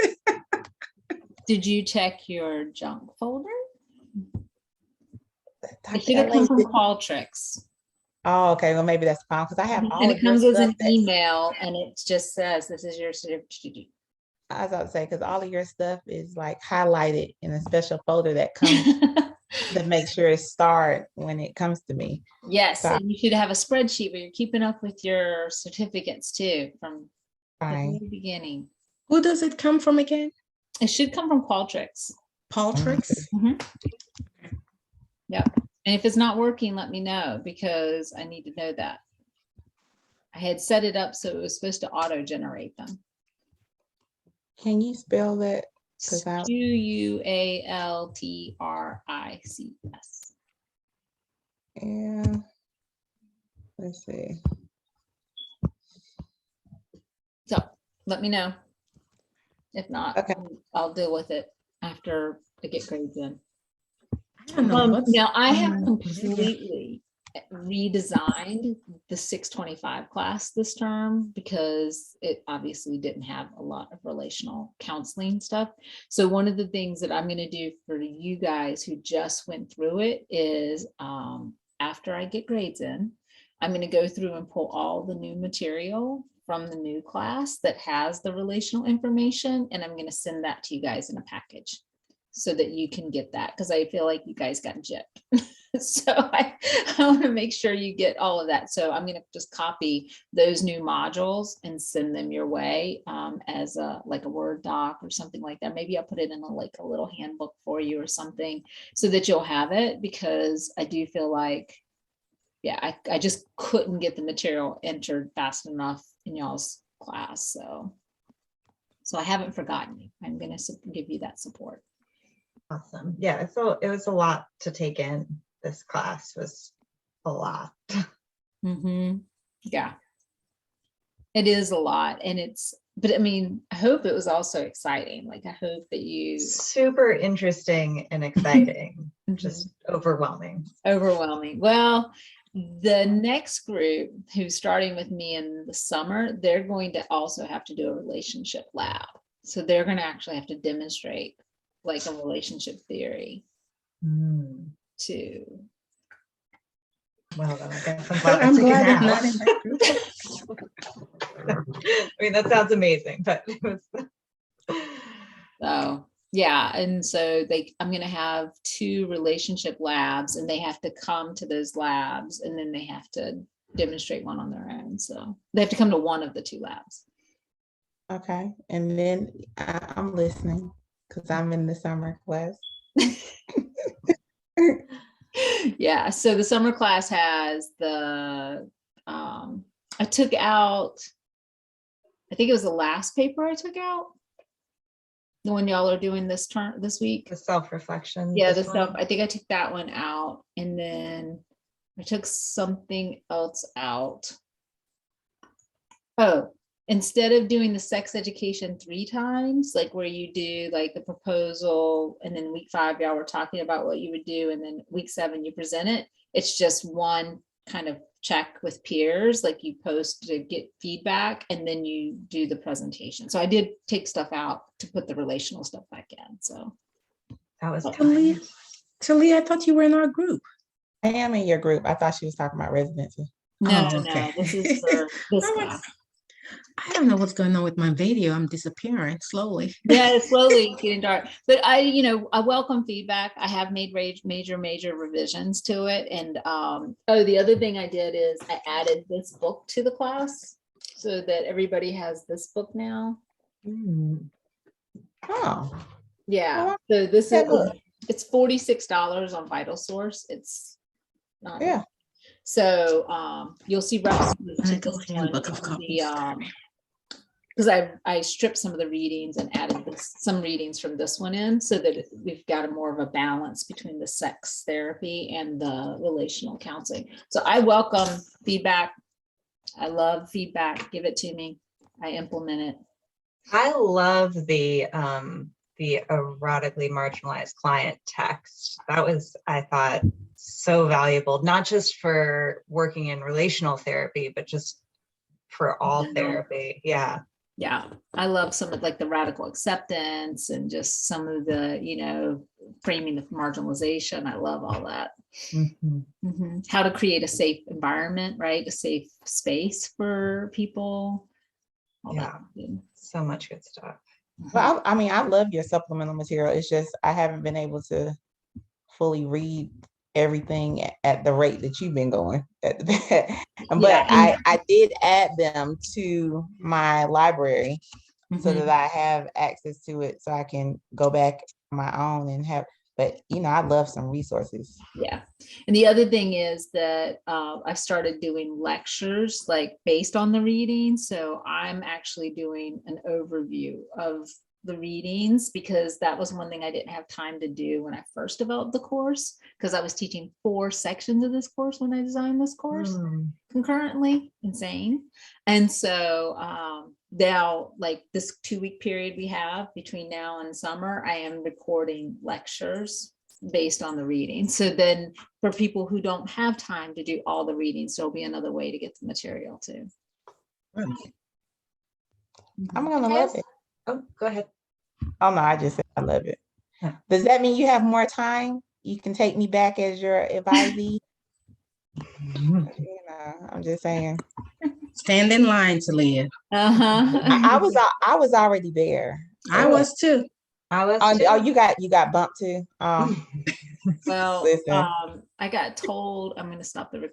Did you check your junk folder? It should have come from Qualtrics. Oh, okay. Well, maybe that's fine because I have all. And it comes as an email, and it just says, "This is your certificate." I was about to say, because all of your stuff is like highlighted in a special folder that comes to make sure it's starred when it comes to me. Yes, So, and you should have a spreadsheet where you're keeping up with your certificates too from the very beginning. Who does it come from again? It should come from Qualtrics. Qualtrics? Mm-hmm. Yep. And if it's not working, let me know because I need to know that. I had set it up so it was supposed to auto-generate them. Can you spell that? Qualtrics. Yeah. Let's see. So let me know. If not, okay. I'll deal with it after I get grades in. Now I have completely redesigned the 625 class this term because it obviously didn't have a lot of relational counseling stuff. So one of the things that I'm going to do for you guys who just went through it is after I get grades in, I'm going to go through and pull all the new material from the new class that has the relational information, and I'm going to send that to you guys in a package so that you can get that, because I feel like you guys got gypped. So I want to make sure you get all of that. So I'm going to just copy those new modules and send them your way as a Word doc or something like that. Maybe I'll put it in a little handbook for you or something so that you'll have it, because I do feel like, yeah, I just couldn't get the material entered fast enough in y'all's class. So I haven't forgotten you. I'm going to give you that support. Awesome. Yeah, so it was a lot to take in. This class was a lot. Mm-hmm. Yeah, it is a lot. And but I mean, I hope it was also exciting. Like, I hope that you. Super interesting and exciting. Just overwhelming. Overwhelming. Well, the next group who's starting with me in the summer, they're going to also have to do a relationship lab. So they're going to actually have to demonstrate like a relationship theory too. Well, then I guess I'm glad I'm not in that group. I mean, that sounds amazing, but it was. So yeah, and so I'm going to have 2 relationship labs, and they have to come to those labs, and then they have to demonstrate one on their own. So they have to come to one of the 2 labs. Okay, and then I'm listening because I'm in the summer class. Yeah, so the summer class has I took out, I think it was the last paper I took out. The one y'all are doing this week. The self-reflection. Yeah, this one? I think I took that one out, and then I took something else out. Oh, instead of doing the sex education 3 times, like where you do like the proposal, and then week 5 y'all were talking about what you would do, and then week 7 you present it. It's just one kind of check with peers, like you post to get feedback, and then you do the presentation. So I did take stuff out to put the relational stuff back in. So that was kind. Talia, I thought you were in our group. I am in your group. I thought she was talking about residency. No, this is for this class. I don't know what's going on with my video. I'm disappearing slowly. Yeah, it's slowly getting dark. But I welcome feedback. I have made major revisions to it. And the other thing I did is I added this book to the class so that everybody has this book now. Oh. Yeah. So this is it's $46 on Vital Source. It's not. Yeah. So you'll see references to this one, because I stripped some of the readings and added some readings from this one in, so that we've got a more of a balance between the sex therapy and the relational counseling. So I welcome feedback. I love feedback. Give it to me. I implement it. I love the erotically marginalized client text. That was, I thought, so valuable, not just for working in relational therapy, but just for all therapy. Yeah. Yeah, I love some of like the radical acceptance and just some of the, framing of marginalization. I love all that. How to create a safe environment, right? A safe space for people. All that. So much good stuff. Well, I mean, I love your supplemental material. It's just I haven't been able to fully read everything at the rate that you've been going. But I did add them to my library so that I have access to it, so I can go back on my own and have. But I love some resources. Yeah, and the other thing is that I started doing lectures like based on the reading. So I'm actually doing an overview of the readings, because that was one thing I didn't have time to do when I first developed the course, because I was teaching 4 sections of this course when I designed this course concurrently. Insane. And so now, like this 2-week period we have between now and summer, I am recording lectures based on the reading. So then for people who don't have time to do all the readings, there'll be another way to get the material too. I'm gonna love it. Oh, go ahead. Oh no, I just said I love it. Does that mean you have more time? You can take me back as your advisee? I'm just saying. Stand in line, Talia. I was already there. I was too. I was too. Oh, you got bumped too. Well, listen. I got told I'm going to stop the recording.